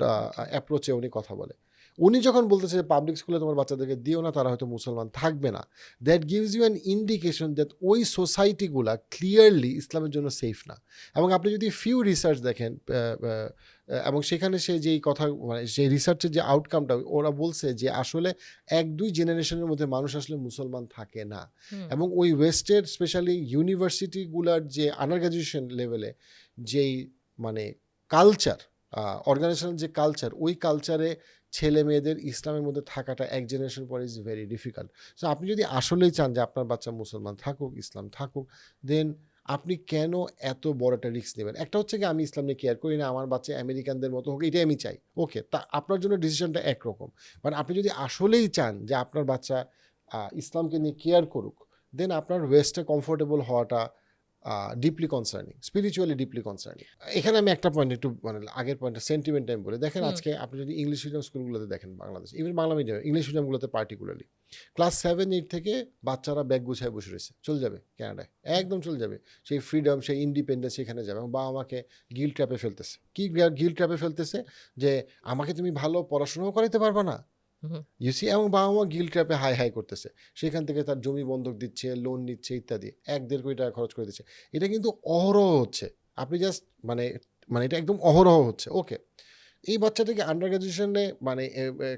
[SPEAKER 1] অ্যাপ্রোচে উনি কথা বলে। উনি যখন বলতেছে যে পাবলিক স্কুলে তোমার বাচ্চাদেরকে দিও না, তারা হয়তো মুসলমান থাকবে না, that gives you an indication that ওই সোসাইটিগুলা ক্লিয়ারলি ইসলামের জন্য সেফ না। এবং আপনি যদি ফিউ রিসার্চ দেখেন, এবং সেখানে সে যেই কথা, মানে সেই রিসার্চের যে আউটকামটা, ওরা বলছে যে আসলে 1-2 জেনারেশনের মধ্যে মানুষ আসলে মুসলমান থাকে না। এবং ওই ওয়েস্টের স্পেশালি ইউনিভার্সিটিগুলার যে আন্ডার গ্র্যাজুয়েশন লেভেলে যেই মানে কালচার, অর্গানাইজেশনাল যে কালচার, ওই কালচারে ছেলে মেয়েদের ইসলামের মধ্যে থাকাটা এক জেনারেশন পরে ইজ ভেরি ডিফিকাল্ট। সো আপনি যদি আসলেই চান যে আপনার বাচ্চা মুসলমান থাকুক, ইসলাম থাকুক, দেন আপনি কেন এত বড় একটা রিস্ক নেবেন? একটা হচ্ছে কি, আমি ইসলাম নিয়ে কেয়ার করি না, আমার বাচ্চা আমেরিকানদের মতো হোক, এটাই আমি চাই, ওকে, তা আপনার জন্য ডিসিশনটা একরকম। বাট আপনি যদি আসলেই চান যে আপনার বাচ্চা ইসলামকে নিয়ে কেয়ার করুক, দেন আপনার ওয়েস্টে কমফোর্টেবল হওয়াটা deeply concerning, spiritually deeply concerning. এখানে আমি একটা পয়েন্ট, একটু মানে আগের পয়েন্টটা সেন্টিমেন্ট টাইম বলে দেখেন, আজকে আপনি যদি ইংলিশ মিডিয়াম স্কুলগুলোতে দেখেন, Bangladesh even Bangla medium, English মিডিয়ামগুলোতে পার্টিকুলারলি ক্লাস 7-8 থেকে বাচ্চারা ব্যাগ গুছায় বসে রয়েছে, চলে যাবে ক্যানাডায়, একদম চলে যাবে, সেই ফ্রিডম, সেই ইন্ডিপেন্ডেন্স সেখানে যাবে। এবং বাবা মাকে গিল্ট ট্র্যাপে ফেলতেছে। কি গিল্ট ট্র্যাপে ফেলতেছে? যে আমাকে তুমি ভালো পড়াশোনাও করাইতে পারবা না, ইউসি। এবং বাবা মা গিল্ট ট্র্যাপে হাই হাই করতেছে, সেখান থেকে তার জমি বন্ধক দিচ্ছে, লোন নিচ্ছে ইত্যাদি, 1-1.5 কোটি টাকা খরচ করে দিচ্ছে। এটা কিন্তু অহরহ হচ্ছে, আপনি জাস্ট মানে মানে এটা একদম অহরহ হচ্ছে। ওকে, এই বাচ্চাটাকে আন্ডার গ্র্যাজুয়েশনে মানে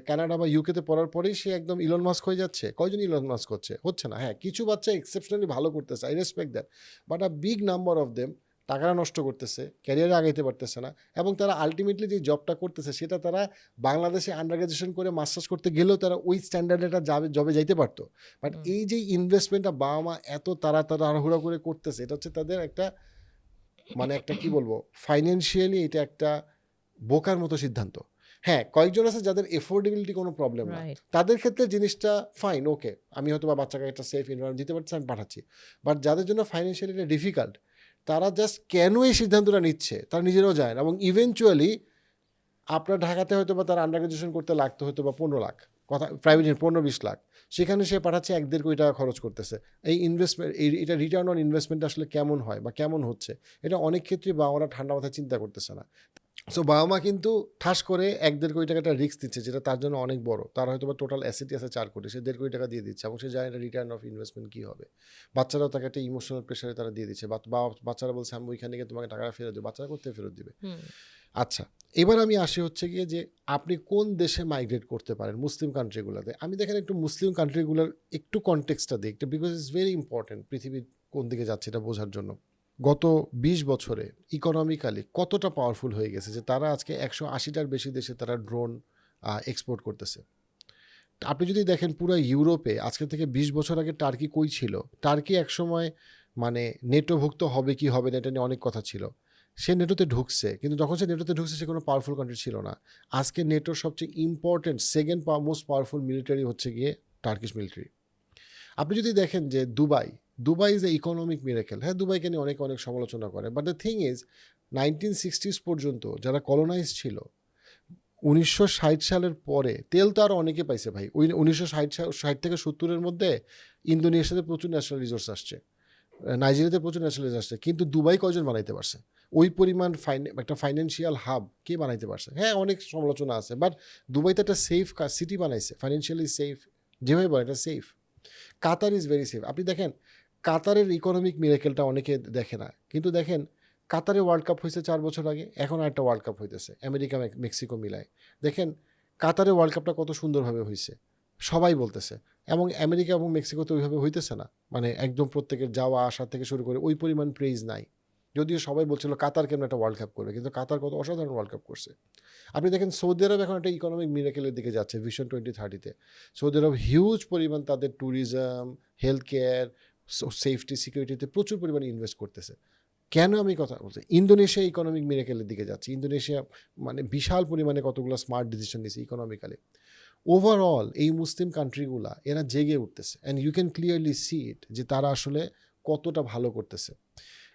[SPEAKER 1] কানাডা বা ইউকেতে পড়ার পরেই সে একদম ইলন মাস্ক হয়ে যাচ্ছে? কয়জন ইলন মাস্ক হচ্ছে না। হ্যাঁ, কিছু বাচ্চা এক্সেপশনালি ভালো করতেছে, I respect that, but a big number of them টাকাটা নষ্ট করতেছে, ক্যারিয়ারে আগাইতে পারতেছে না, এবং তারা আলটিমেটলি যে জবটা করতেছে সেটা তারা বাংলাদেশে আন্ডার গ্র্যাজুয়েশন করে মাস্টার্স করতে গেলেও তারা ওই স্ট্যান্ডার্ডে জবে যাইতে পারতো। বাট এই যে ইনভেস্টমেন্টটা বাবা মা এত তাড়াহুড়া করে করতেছে, এটা হচ্ছে তাদের একটা মানে একটা কি বলবো, ফাইন্যান্সিয়ালি এটা একটা বোকার মতো সিদ্ধান্ত। হ্যাঁ, কয়েকজন আছে যাদের এফোর্ডেবিলিটি কোনো প্রবলেম না, তাদের ক্ষেত্রে জিনিসটা ফাইন, ওকে, আমি হয়তো বা বাচ্চাকে একটা সেফ এনভায়রনমেন্ট দিতে পারছি, আমি পাঠাচ্ছি। বাট যাদের জন্য ফাইন্যান্সিয়ালি এটা ডিফিকাল্ট, তারা জাস্ট কেন এই সিদ্ধান্তটা নিচ্ছে তারা নিজেরাও যায় না। এবং ইভেনচুয়ালি আপনার ঢাকাতে হয়তো বা তার আন্ডার গ্র্যাজুয়েশন করতে লাগতো হয়তো বা 15 লাখ, কথা প্রাইভেট 15-20 লাখ, সেখানে সে পাঠাচ্ছে 1-1.5 কোটি টাকা খরচ করতেছে। এই ইনভেস্টমেন্ট, এটা রিটার্ন অন ইনভেস্টমেন্ট আসলে কেমন হয় বা কেমন হচ্ছে, এটা অনেক ক্ষেত্রে বা ওরা ঠান্ডা মাথায় চিন্তা করতেছে না। সো বাবা মা কিন্তু ঠাস করে 1-1.5 কোটি টাকা একটা রিস্ক দিচ্ছে, যেটা তার জন্য অনেক বড়। তার হয়তো বা টোটাল অ্যাসেটই আছে 4 কোটি, সে 1.5 কোটি টাকা দিয়ে দিচ্ছে এবং সে জানে না রিটার্ন অফ ইনভেস্টমেন্ট কী হবে। বাচ্চারাও তাকে একটা ইমোশনাল প্রেশারে তারা দিয়ে দিচ্ছে, বাচ্চারা বলছে আমি ওইখানে গিয়ে তোমাকে টাকাটা ফেরত দেবো। বাচ্চারা কোথায় ফেরত দিবে?
[SPEAKER 2] হুম
[SPEAKER 1] আচ্ছা, এবার আমি আসি হচ্ছে গিয়ে যে আপনি কোন দেশে মাইগ্রেট করতে পারেন মুসলিম কান্ট্রিগুলোতে। আমি দেখেন একটু মুসলিম কান্ট্রিগুলোর একটু কনটেক্সটটা দিই একটু, বিকজ ইটস ভেরি ইম্পর্টেন্ট পৃথিবীর কোন দিকে যাচ্ছে এটা বোঝার জন্য। গত 20 বছরে ইকোনমিক্যালি কতটা পাওয়ারফুল হয়ে গেছে যে তারা আজকে 180টার বেশি দেশে তারা ড্রোন এক্সপোর্ট করতেছে। আপনি যদি দেখেন পুরো ইউরোপে আজকে থেকে 20 বছর আগে টার্কি কই ছিল? টার্কি একসময় মানে নেটোভুক্ত হবে কি হবে না এটা নিয়ে অনেক কথা ছিল। সে নেটোতে ঢুকছে, কিন্তু যখন সে নেটোতে ঢুকছে সে কোনো পাওয়ারফুল কান্ট্রি ছিল না। আজকে নেটোর সবচেয়ে important second most powerful military হচ্ছে গিয়ে টার্কিশ মিলিটারি। আপনি যদি দেখেন যে Dubai is a economic miracle. হ্যাঁ, দুবাইকে নিয়ে অনেক অনেক সমালোচনা করে, but the thing is 1960s পর্যন্ত যারা কলোনাইজ ছিল 1960 সালের পরে তেল তো আরও অনেকে পাইছে ভাই। ওই 1960 থেকে 70-এর মধ্যে ইন্দোনেশিয়াতে প্রচুর ন্যাচারাল রিসোর্স আসছে, নাইজেরিয়াতে প্রচুর ন্যাচারাল রিসোর্স আসছে, কিন্তু দুবাই কয়জন বানাইতে পারছে? ওই পরিমাণ একটা ফাইন্যান্সিয়াল হাব কে বানাইতে পারছে? হ্যাঁ, অনেক সমালোচনা আছে, বাট দুবাইতে একটা সেফ সিটি বানাইছে, ফাইন্যান্সিয়ালি সেফ, যেভাবে বলে এটা safe. Qatar is very safe. আপনি দেখেন কাতারের ইকোনমিক মিরাকেলটা অনেকে দেখে না, কিন্তু দেখেন কাতারে ওয়ার্ল্ড কাপ হয়েছে 4 বছর আগে, এখন একটা ওয়ার্ল্ড কাপ হইতেছে আমেরিকা মেক্সিকো মিলায়। দেখেন কাতারে ওয়ার্ল্ড কাপটা কত সুন্দরভাবে হয়েছে, সবাই বলতেছে। এবং আমেরিকা এবং মেক্সিকোতে ওইভাবে হইতেছে না, মানে একদম প্রত্যেকের যাওয়া আসা থেকে শুরু করে ওই পরিমাণ প্রেইজ নাই। যদিও সবাই বলছিল কাতার কেমন একটা ওয়ার্ল্ড কাপ করবে, কিন্তু কাতার কত অসাধারণ ওয়ার্ল্ড কাপ করছে। আপনি দেখেন সৌদি আরব এখন একটা ইকোনমিক মিরাকেলের দিকে যাচ্ছে ভিশন 2030-তে। সৌদি আরব হিউজ পরিমাণ তাদের ট্যুরিজম, হেলথ কেয়ার, সেফটি সিকিউরিটিতে প্রচুর পরিমাণে ইনভেস্ট করতেছে। কেন আমি কথা বলছি? ইন্দোনেশিয়া ইকোনমিক মিরাকেলের দিকে যাচ্ছে। ইন্দোনেশিয়া মানে বিশাল পরিমাণে কতগুলো স্মার্ট ডিসিশন নিয়েছে ইকোনমিক্যালি। ওভারঅল এই মুসলিম কান্ট্রিগুলা এরা জেগে উঠতেছে, and you can clearly see it যে তারা আসলে কতটা ভালো করতেছে।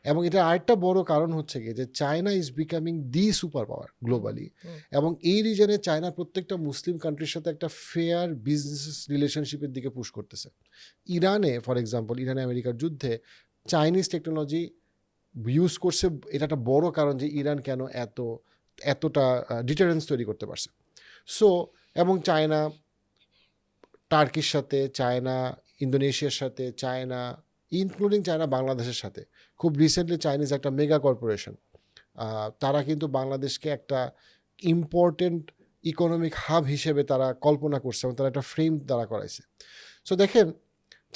[SPEAKER 1] এবং এটা আরেকটা বড় কারণ হচ্ছে গিয়ে যে China is becoming the super power globally, এবং এই রিজনে চায়না প্রত্যেকটা মুসলিম কান্ট্রির সাথে একটা ফেয়ার বিজনেস রিলেশনশিপের দিকে পুশ করতেছে। ইরানে ফর এক্সাম্পল, ইরানে আমেরিকার যুদ্ধে চাইনিজ টেকনোলজি ইউজ করছে, এটা একটা বড় কারণ যে ইরান কেন এতটা ডিটারেন্স তৈরি করতে পারছে। সো এবং চায়না টার্কির সাথে, চায়না ইন্দোনেশিয়ার সাথে, চায়না ইনক্লুডিং চায়না বাংলাদেশের সাথে খুব রিসেন্টলি চাইনিজ একটা মেগা কর্পোরেশন তারা কিন্তু বাংলাদেশকে একটা ইম্পর্টেন্ট ইকোনমিক হাব হিসেবে তারা কল্পনা করছে এবং তারা একটা ফ্রেম দাঁড়া করাইছে। সো দেখেন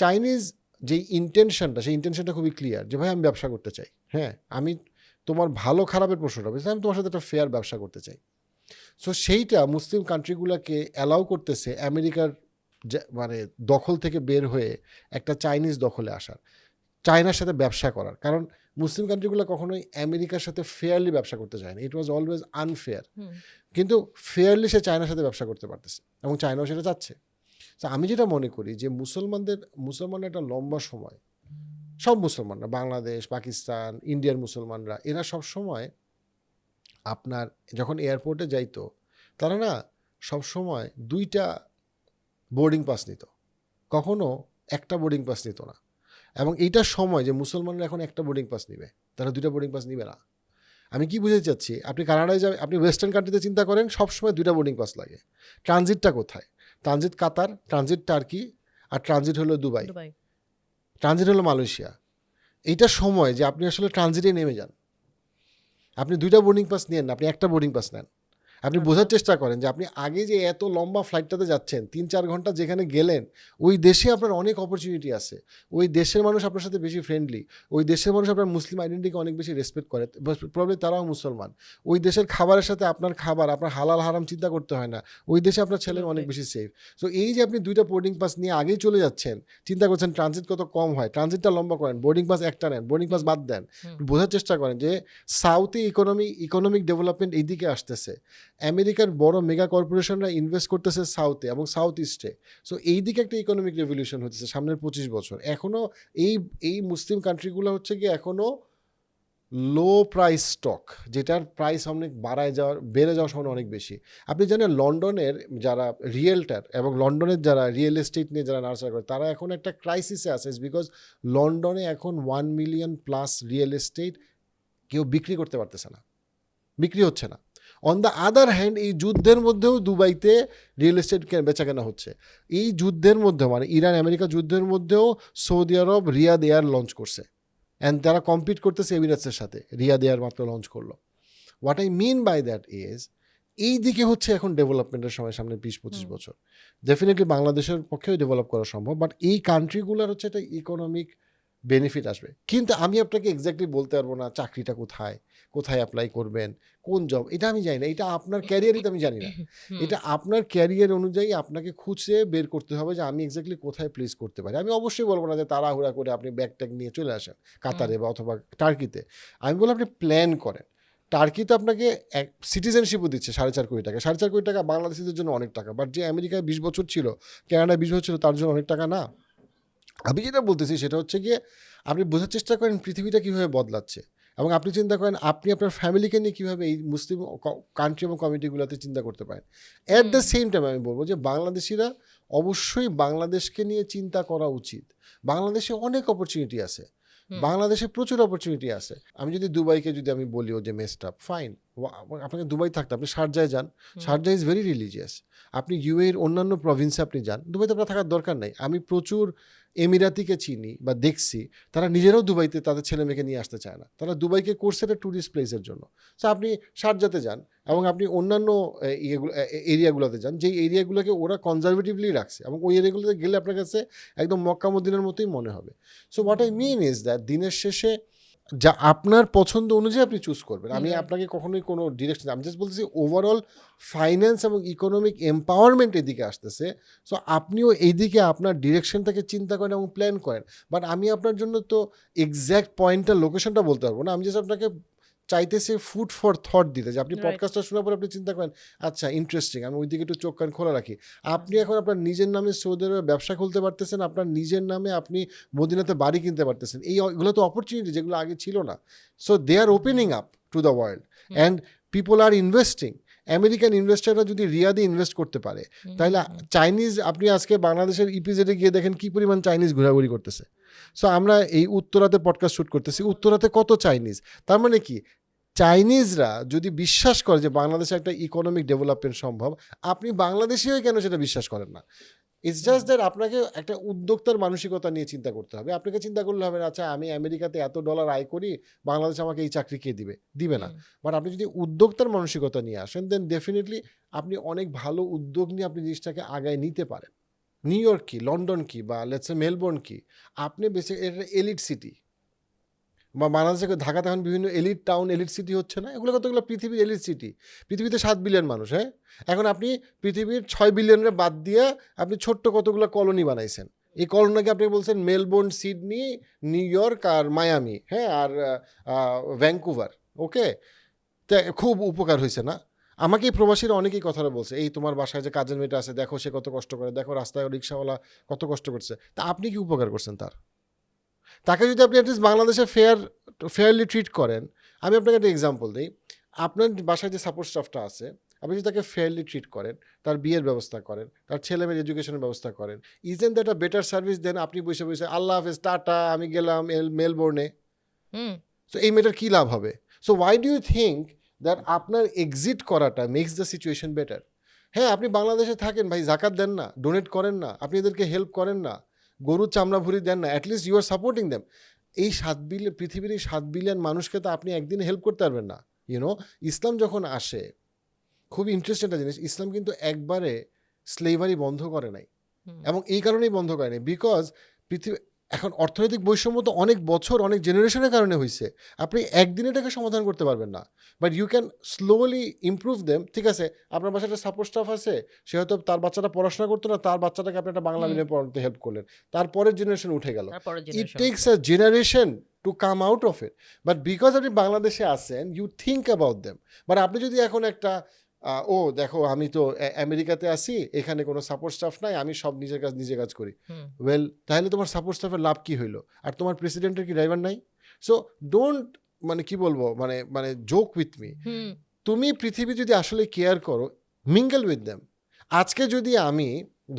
[SPEAKER 1] চাইনিজ যে ইন্টেনশনটা, সেই ইন্টেনশনটা খুবই ক্লিয়ার যে ভাই আমি ব্যবসা করতে চাই, হ্যাঁ আমি তোমার ভালো খারাপের প্রশ্নটা বলছি, আমি তোমার সাথে একটা ফেয়ার ব্যবসা করতে চাই। সো সেইটা মুসলিম কান্ট্রিগুলোকে অ্যালাউ করতেছে আমেরিকার মানে দখল থেকে বের হয়ে একটা চাইনিজ দখলে আসার, চায়নার সাথে ব্যবসা করার। কারণ মুসলিম কান্ট্রিগুলো কখনোই আমেরিকার সাথে ফেয়ারলি ব্যবসা করতে চায় না, ইট ওয়াজ অলওয়েজ আনফেয়ার। কিন্তু ফেয়ারলি সে চায়নার সাথে ব্যবসা করতে পারতেছে এবং চায়নাও সেটা চাচ্ছে। তো আমি যেটা মনে করি যে মুসলমানরা একটা লম্বা সময়, সব মুসলমানরা, বাংলাদেশ, পাকিস্তান, ইন্ডিয়ার মুসলমানরা, এরা সব সময় আপনার যখন এয়ারপোর্টে যাইতো তারা না সব সময় 2টা বোর্ডিং পাস নিত, কখনো একটা বোর্ডিং পাস নিত না। এবং এইটার সময় যে মুসলমানরা এখন একটা বোর্ডিং পাস নিবে, তারা 2টা বোর্ডিং পাস নিবে না। আমি কি বুঝতে চাচ্ছি, আপনি কানাডায় যাবেন, আপনি ওয়েস্টার্ন কান্ট্রিতে চিন্তা করেন, সবসময় 2টা বোর্ডিং পাস লাগে। ট্রানজিটটা কোথায়? ট্রানজিট কাতার, ট্রানজিট টার্কি, আর ট্রানজিট হলো দুবাই, ট্রানজিট হলো মালয়েশিয়া। এইটার সময় যে আপনি আসলে ট্রানজিটে নেমে যান, আপনি 2টা বোর্ডিং পাস নেন না, আপনি একটা বোর্ডিং পাস নেন। আপনি বোঝার চেষ্টা করেন যে আপনি আগে যে এত লম্বা ফ্লাইটটাতে যাচ্ছেন 3-4 ঘন্টা যেখানে গেলেন, ওই দেশে আপনার অনেক অপরচুনিটি আছে, ওই দেশের মানুষ আপনার সাথে বেশি ফ্রেন্ডলি, ওই দেশের মানুষ আপনার মুসলিম আইডেন্টিটিকে অনেক বেশি রেসপেক্ট করে, প্রবলেম তারাও মুসলমান। ওই দেশের খাবারের সাথে আপনার খাবার, আপনার হালাল হারাম চিন্তা করতে হয় না, ওই দেশে আপনার ছেলে অনেক বেশি সেফ। সো এই যে আপনি 2টা বোর্ডিং পাস নিয়ে আগেই চলে যাচ্ছেন, চিন্তা করছেন ট্রানজিট কত কম হয়, ট্রানজিটটা লম্বা করেন, বোর্ডিং পাস একটা নেন, বোর্ডিং পাস বাদ দেন। বোঝার চেষ্টা করেন যে সাউথে ইকোনমিক ডেভেলপমেন্ট এইদিকে আসতেছে, আমেরিকার বড় মেগা কর্পোরেশনরা ইনভেস্ট করতেছে সাউথে এবং সাউথ ইস্টে। সো এই দিকে একটা ইকোনমিক রেভলিউশন হচ্ছে সামনের 25 বছর। এখনও এই মুসলিম কান্ট্রিগুলো হচ্ছে কি এখনও লো প্রাইস স্টক, যেটার প্রাইস অনেক বেড়ে যাওয়ার সময় অনেক বেশি। আপনি জানেন লন্ডনের যারা রিয়েলটার এবং লন্ডনের যারা রিয়েল এস্টেট নিয়ে যারা নার্সারি করে, তারা এখন একটা ক্রাইসিসে আছে, বিকজ লন্ডনে এখন 1 মিলিয়ন প্লাস রিয়েল এস্টেট কেউ বিক্রি করতে পারতেছে না, বিক্রি হচ্ছে না। অন দ্য আদার হ্যান্ড এই যুদ্ধের মধ্যেও দুবাইতে রিয়েল এস্টেট বেচা কেনা হচ্ছে। এই যুদ্ধের মধ্যে মানে ইরান আমেরিকা যুদ্ধের মধ্যেও Saudi Arab Riyadh air launch করছে, অ্যান্ড তারা কম্পিট করতেছে এমিরেটসের সাথে, রিয়াদ এয়ার মাত্র লঞ্চ করলো। What I mean by that is এই দিকে হচ্ছে এখন ডেভেলপমেন্টের সময় সামনে 20-25 বছর ডেফিনেটলি বাংলাদেশের পক্ষেও ডেভেলপ করা সম্ভব, বাট এই কান্ট্রিগুলোর হচ্ছে একটা ইকোনমিক বেনিফিট আসবে। কিন্তু আমি আপনাকে এক্স্যাক্টলি বলতে পারবো না চাকরিটা কোথায়, কোথায় অ্যাপ্লাই করবেন, কোন জব, এটা আমি জানি না। এটা আপনার ক্যারিয়ারই তো আমি জানি না। এটা আপনার ক্যারিয়ার অনুযায়ী আপনাকে খুঁজে বের করতে হবে যে আমি এক্স্যাক্টলি কোথায় প্লেস করতে পারি। আমি অবশ্যই বলবো না যে তাড়াহুড়া করে আপনি ব্যাগ ট্যাগ নিয়ে চলে আসেন কাতারে বা অথবা টার্কিতে। আমি বলবো আপনি প্ল্যান করেন। টার্কি তো আপনাকে সিটিজেনশিপও দিচ্ছে 4.5 কোটি টাকা। 4.5 কোটি টাকা বাংলাদেশিদের জন্য অনেক টাকা, বাট যে আমেরিকায় 20 বছর ছিল, কানাডায় 20 বছর ছিল, তার জন্য অনেক টাকা না। আমি যেটা বলতেছি সেটা হচ্ছে গিয়ে আপনি বোঝার চেষ্টা করেন পৃথিবীটা কীভাবে বদলাচ্ছে, এবং আপনি চিন্তা করেন আপনি আপনার ফ্যামিলিকে নিয়ে কীভাবে এই মুসলিম কান্ট্রি এবং কমিউনিটিগুলোতে চিন্তা করতে পারেন। অ্যাট দ্য সেম টাইম আমি বলবো যে বাংলাদেশিরা অবশ্যই বাংলাদেশকে নিয়ে চিন্তা করা উচিত। বাংলাদেশে অনেক অপরচুনিটি আছে, বাংলাদেশে প্রচুর অপরচুনিটি আছে। আমি যদি দুবাইকে যদি আমি বলিও যে মেসড আপ, ফাইন, আপনাকে দুবাই থাকতে, আপনি শারজায় যান, শারজা ইজ ভেরি রিলিজিয়াস। আপনি ইউএর অন্যান্য প্রভিন্সে আপনি যান, দুবাইতে আপনার থাকার দরকার নেই। আমি প্রচুর এমিরাতিকে চিনি বা দেখছি, তারা নিজেরাও দুবাইতে তাদের ছেলে মেয়েকে নিয়ে আসতে চায় না, তারা দুবাইকে করছে একটা ট্যুরিস্ট প্লেসের জন্য। সো আপনি শারজাতে যান এবং আপনি অন্যান্য এরিয়াগুলোতে যান, যেই এরিয়াগুলোকে ওরা কনজারভেটিভলি রাখছে, এবং ওই এরিয়াগুলোতে গেলে আপনার কাছে একদম মক্কা মদিনার মতোই মনে হবে। So what I mean is that দিনের শেষে যা আপনার পছন্দ অনুযায়ী আপনি চুজ করবেন। আমি আপনাকে কখনোই কোনো ডিরেকশন, আমি জাস্ট বলতেছি ওভারঅল ফাইন্যান্স এবং ইকোনমিক এম্পাওয়ারমেন্ট এদিকে আসতেছে। সো আপনিও এইদিকে আপনার ডিরেকশনটাকে চিন্তা করেন এবং প্ল্যান করেন। বাট আমি আপনার জন্য তো এক্স্যাক্ট পয়েন্টটা, লোকেশনটা বলতে পারবো না। আমি জাস্ট আপনাকে চাইতেছে ফুড ফর থট দিতে, যে আপনি পডকাস্টটা শোনার পর আপনি চিন্তা করেন আচ্ছা ইন্টারেস্টিং, আমি ওইদিকে একটু চোখ কান খোলা রাখি। আপনি এখন আপনার নিজের নামে সৌদি আরবে ব্যবসা খুলতে পারতেছেন, আপনার নিজের নামে আপনি মদিনাতে বাড়ি কিনতে পারতেছেন। এগুলো তো অপরচুনিটি যেগুলো আগে ছিল না। So they are opening up to the world and people are investing. American ইনভেস্টাররা যদি রিয়াদে ইনভেস্ট করতে পারে, তাহলে চাইনিজ, আপনি আজকে বাংলাদেশের ইপিজেডে গিয়ে দেখেন কি পরিমাণ চাইনিজ ঘোরাঘুরি করতেছে। সো আমরা এই উত্তরাতে পডকাস্ট শ্যুট করতেছি, উত্তরাতে কত চাইনিজ। তার মানে কি, চাইনিজরা যদি বিশ্বাস করে যে বাংলাদেশে একটা ইকোনমিক ডেভেলপমেন্ট সম্ভব, আপনি বাংলাদেশি হয়ে কেন সেটা বিশ্বাস করেন না? ইটস জাস্ট দ্যাট আপনাকে একটা উদ্যোক্তার মানসিকতা নিয়ে চিন্তা করতে হবে। আপনাকে চিন্তা করলে হবে না আচ্ছা আমি আমেরিকাতে এত ডলার আয় করি, বাংলাদেশে আমাকে এই চাকরি কে দিবে না। বাট আপনি যদি উদ্যোক্তার মানসিকতা নিয়ে আসেন, দেন ডেফিনেটলি আপনি অনেক ভালো উদ্যোগ নিয়ে আপনি জিনিসটাকে আগায় নিতে পারেন। নিউ ইয়র্ক কি, লন্ডন কি, বা লেটস সে মেলবোর্ন কি, আপনি বেশি এটা এলিট সিটি, বা বাংলাদেশে ঢাকাতে এখন বিভিন্ন এলিট টাউন, এলিট সিটি হচ্ছে না? এগুলো কতগুলো পৃথিবীর এলিট সিটি। পৃথিবীতে 7 বিলিয়ন মানুষ, হ্যাঁ? এখন আপনি পৃথিবীর 6 বিলিয়নের বাদ দিয়ে আপনি ছোট্ট কতগুলো কলোনি বানাইছেন। এই কলোনিকে আপনি বলছেন মেলবোর্ন, সিডনি, নিউ ইয়র্ক আর মায়ামি, হ্যাঁ, আর ভ্যাঙ্কুভার। ওকে, তো খুব উপকার হয়েছে না? আমাকে এই প্রবাসীরা অনেকেই কথাটা বলছে, এই তোমার বাসায় যে কাজের মেয়েটা আছে দেখো সে কত কষ্ট করে, দেখো রাস্তায় রিক্সাওয়ালা কত কষ্ট করছে। তা আপনি কি উপকার করছেন তার? তাকে যদি আপনি অ্যাটলিস্ট বাংলাদেশে ফেয়ারলি ট্রিট করেন। আমি আপনাকে একটা এক্সাম্পল দিই। আপনার বাসায় যে সাপোর্ট স্টাফটা আছে, আপনি যদি তাকে ফেয়ারলি ট্রিট করেন, তার বিয়ের ব্যবস্থা করেন, তার ছেলে মেয়ের এডুকেশনের ব্যবস্থা করেন, isn't that a better service দেন আপনি বসে বসে আল্লাহ হাফেজ টাটা আমি গেলাম মেলবোর্নে। সো এই মেয়েটার কী লাভ হবে? So why do you think that আপনার এক্সিট করাটা মেক্স দ্য সিচুয়েশন বেটার? হ্যাঁ, আপনি বাংলাদেশে থাকেন ভাই, জাকাত দেন না, ডোনেট করেন না, আপনি এদেরকে হেল্প করেন না, গরুর চামড়া ভুড়ি দেন না, at least you are supporting them. এই 7 বিলিয়ন, পৃথিবীর এই 7 বিলিয়ন মানুষকে তো আপনি একদিনে হেল্প করতে পারবেন না। ইউনো, ইসলাম যখন আসে, খুব ইন্টারেস্টিং একটা জিনিস, ইসলাম কিন্তু একবারে স্লেভারি বন্ধ করে নাই, এবং এই কারণেই বন্ধ করে নাই বিকজ পৃথিবী এখন অর্থনৈতিক বৈষম্য তো অনেক বছর, অনেক জেনারেশনের কারণে হয়েছে। আপনি একদিনে এটাকে সমাধান করতে পারবেন না, but you can slowly improve them. ঠিক আছে, আপনার বাসায় একটা সাপোর্ট স্টাফ আছে, সে হয়তো তার বাচ্চাটা পড়াশোনা করতো না, তার বাচ্চাটাকে আপনি একটা বাংলা মিডিয়ামে পড়াতে হেল্প করলেন, তারপরের জেনারেশন উঠে গেল। It takes a generation to come out of it, but because আপনি বাংলাদেশে আসেন you think about them. But আপনি যদি এখন একটা ও দেখো আমি তো আমেরিকাতে আসি, এখানে কোনো সাপোর্ট স্টাফ নাই, আমি সব নিজে কাজ করি, ওয়েল তাহলে তোমার সাপোর্ট স্টাফের লাভ কি হইলো? আর তোমার প্রেসিডেন্টের কি ড্রাইভার নাই? সো ডোন্ট, মানে কি বলবো, মানে জোক উইথ মি। তুমি পৃথিবী যদি আসলে কেয়ার করো, মিঙ্গল উইথ দেম। আজকে যদি আমি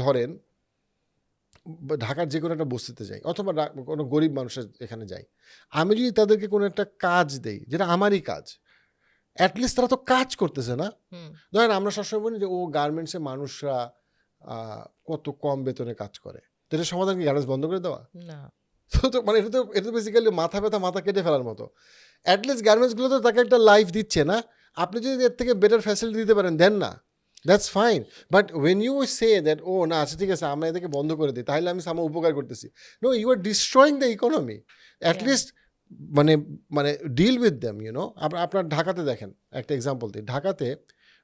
[SPEAKER 1] ধরেন ঢাকার যে কোনো একটা বস্তিতে যাই, অথবা কোনো গরিব মানুষের এখানে যাই, আমি যদি তাদেরকে কোনো একটা কাজ দেই যেটা আমারই কাজ, অ্যাটলিস্ট তারা তো কাজ করতেছে না।
[SPEAKER 2] হুম,
[SPEAKER 1] ধরেন আমরা সবসময় বলি যে ও গার্মেন্টসে মানুষরা কত কম বেতনে কাজ করে, তো এটা সমাধান কি গার্মেন্টস বন্ধ করে দেওয়া?
[SPEAKER 2] না
[SPEAKER 1] তো মানে এটা তো বেসিক্যালি মাথা ব্যথা মাথা কেটে ফেলার মতো। অ্যাটলিস্ট গার্মেন্টসগুলো তো তাকে একটা লাইফ দিচ্ছে না, আপনি যদি এর থেকে বেটার ফ্যাসিলিটি দিতে পারেন দেন না, that's fine. But when you say that ও না আচ্ছা ঠিক আছে আমরা এদেরকে বন্ধ করে দিই তাহলে আমি আমার উপকার করতেছি, no you are destroying the economy. At least মানে মানে ডিল উইথ দ্যাম ইউনো। আপনার ঢাকাতে দেখেন, একটা এক্সাম্পল দিই, ঢাকাতে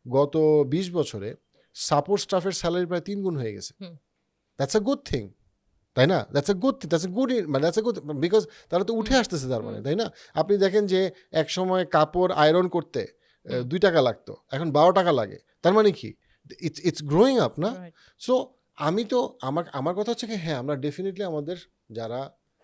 [SPEAKER 1] গত 20 বছরে সাপোর্ট স্টাফের স্যালারি প্রায় 3 গুণ হয়ে গেছে।
[SPEAKER 2] হুম।
[SPEAKER 1] দ্যাটস আ গুড থিং, তাই না? দ্যাটস আ গুড মানে দ্যাটস আ গুড, বিকজ তারা তো উঠে
[SPEAKER 2] হুম,
[SPEAKER 1] আসতেছে তার মানে,
[SPEAKER 2] হুম,
[SPEAKER 1] তাই না? আপনি দেখেন যে এক সময় কাপড় আয়রন করতে
[SPEAKER 2] হুম,
[SPEAKER 1] 2 টাকা লাগতো, এখন 12 টাকা লাগে। তার মানে কি? ইটস গ্রোয়িং আপ না?
[SPEAKER 2] right.
[SPEAKER 1] সো আমি তো আমার কথা হচ্ছে কি, হ্যাঁ আমরা ডেফিনিটলি আমাদের যারা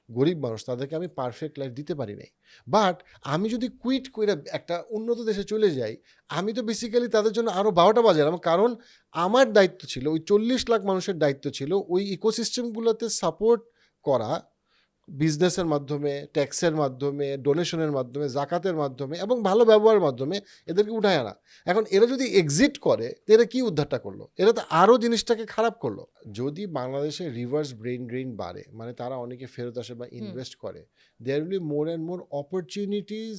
[SPEAKER 1] গরিব মানুষ তাদেরকে আমি পারফেক্ট লাইফ দিতে পারি নাই। বাট আমি যদি কুইট কইরা একটা উন্নত দেশে চলে যাই, আমি তো বেসিক্যালি তাদের জন্য আরও 12টা বাজালাম। কারণ আমার দায়িত্ব ছিল, ওই 40 লাখ মানুষের দায়িত্ব ছিল ওই ইকোসিস্টেমগুলোতে সাপোর্ট করা, বিজনেসের মাধ্যমে, ট্যাক্সের মাধ্যমে, ডোনেশনের মাধ্যমে, জাকাতের মাধ্যমে এবং ভালো ব্যবহারের মাধ্যমে এদেরকে উঠায় আনা। এখন এরা যদি এক্সিট করে তো এরা কী উদ্ধারটা করলো? এরা তো আরও জিনিসটাকে খারাপ করলো। যদি বাংলাদেশে রিভার্স ব্রেন ড্রেন বাড়ে, মানে তারা অনেকে ফেরত আসে বা ইনভেস্ট করে, there will be more and more opportunities,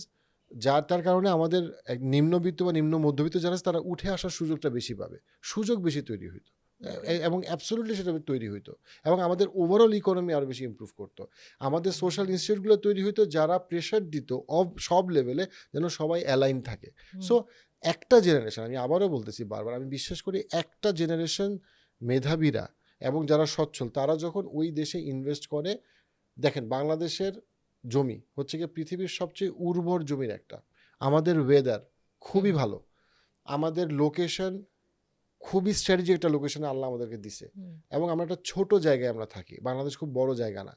[SPEAKER 1] যার তার কারণে আমাদের নিম্নবিত্ত বা নিম্ন মধ্যবিত্ত যারা আছে তারা উঠে আসার সুযোগটা বেশি পাবে, সুযোগ বেশি তৈরি হইতো। এবং অ্যাবসলিউটলি সেটা তৈরি হইতো এবং আমাদের ওভারঅল ইকোনমি আরও বেশি ইমপ্রুভ করতো। আমাদের সোশ্যাল ইনস্টিটিউটগুলো তৈরি হইতো যারা প্রেশার দিত সব লেভেলে, যেন সবাই অ্যালাইন থাকে। সো একটা জেনারেশন, আমি আবারও বলতেছি বারবার, আমি বিশ্বাস করি একটা জেনারেশন মেধাবীরা এবং যারা সচ্ছল তারা যখন ওই দেশে ইনভেস্ট করে, দেখেন বাংলাদেশের জমি হচ্ছে গিয়ে পৃথিবীর সবচেয়ে উর্বর জমির একটা, আমাদের ওয়েদার খুবই ভালো, আমাদের লোকেশন খুবই স্ট্র্যাটেজিক একটা লোকেশনে আল্লাহ আমাদেরকে দিছে, এবং আমরা একটা ছোট জায়গায় আমরা থাকি, বাংলাদেশ খুব বড় জায়গা না।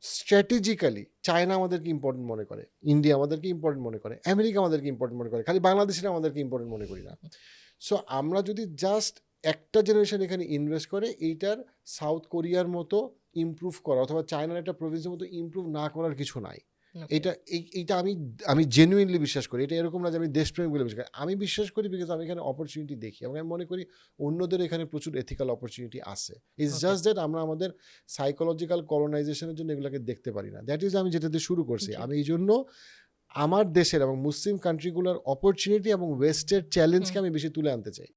[SPEAKER 1] স্ট্র্যাটেজিক্যালি চায়না আমাদেরকে ইম্পর্টেন্ট মনে করে, ইন্ডিয়া আমাদেরকে ইম্পর্টেন্ট মনে করে, আমেরিকা আমাদেরকে ইম্পর্টেন্ট মনে করে, খালি বাংলাদেশিরা আমাদেরকে ইম্পর্টেন্ট মনে করি না। সো আমরা যদি জাস্ট একটা জেনারেশন এখানে ইনভেস্ট করে এইটার সাউথ কোরিয়ার মতো ইমপ্রুভ করা অথবা চায়নার একটা প্রভিন্সের মতো ইমপ্রুভ না করার কিছু নাই। এইটা আমি জেনুইনলি বিশ্বাস করি। এটা এরকম না যে আমি দেশপ্রেম বলে বিশ্বাস করি, আমি বিশ্বাস করি বিকজ আমি এখানে অপরচুনিটি দেখি এবং আমি মনে করি অন্যদের এখানে প্রচুর এথিক্যাল অপরচুনিটি আছে। ইটস জাস্ট দ্যাট আমরা আমাদের সাইকোলজিক্যাল কলোনাইজেশনের জন্য এগুলোকে দেখতে পারি না। দ্যাট ইজ আমি যেটা দিয়ে শুরু করছি। আমি এই জন্য আমার দেশের এবং মুসলিম কান্ট্রিগুলোর অপরচুনিটি এবং ওয়েস্টের চ্যালেঞ্জকে আমি বেশি তুলে আনতে চাই।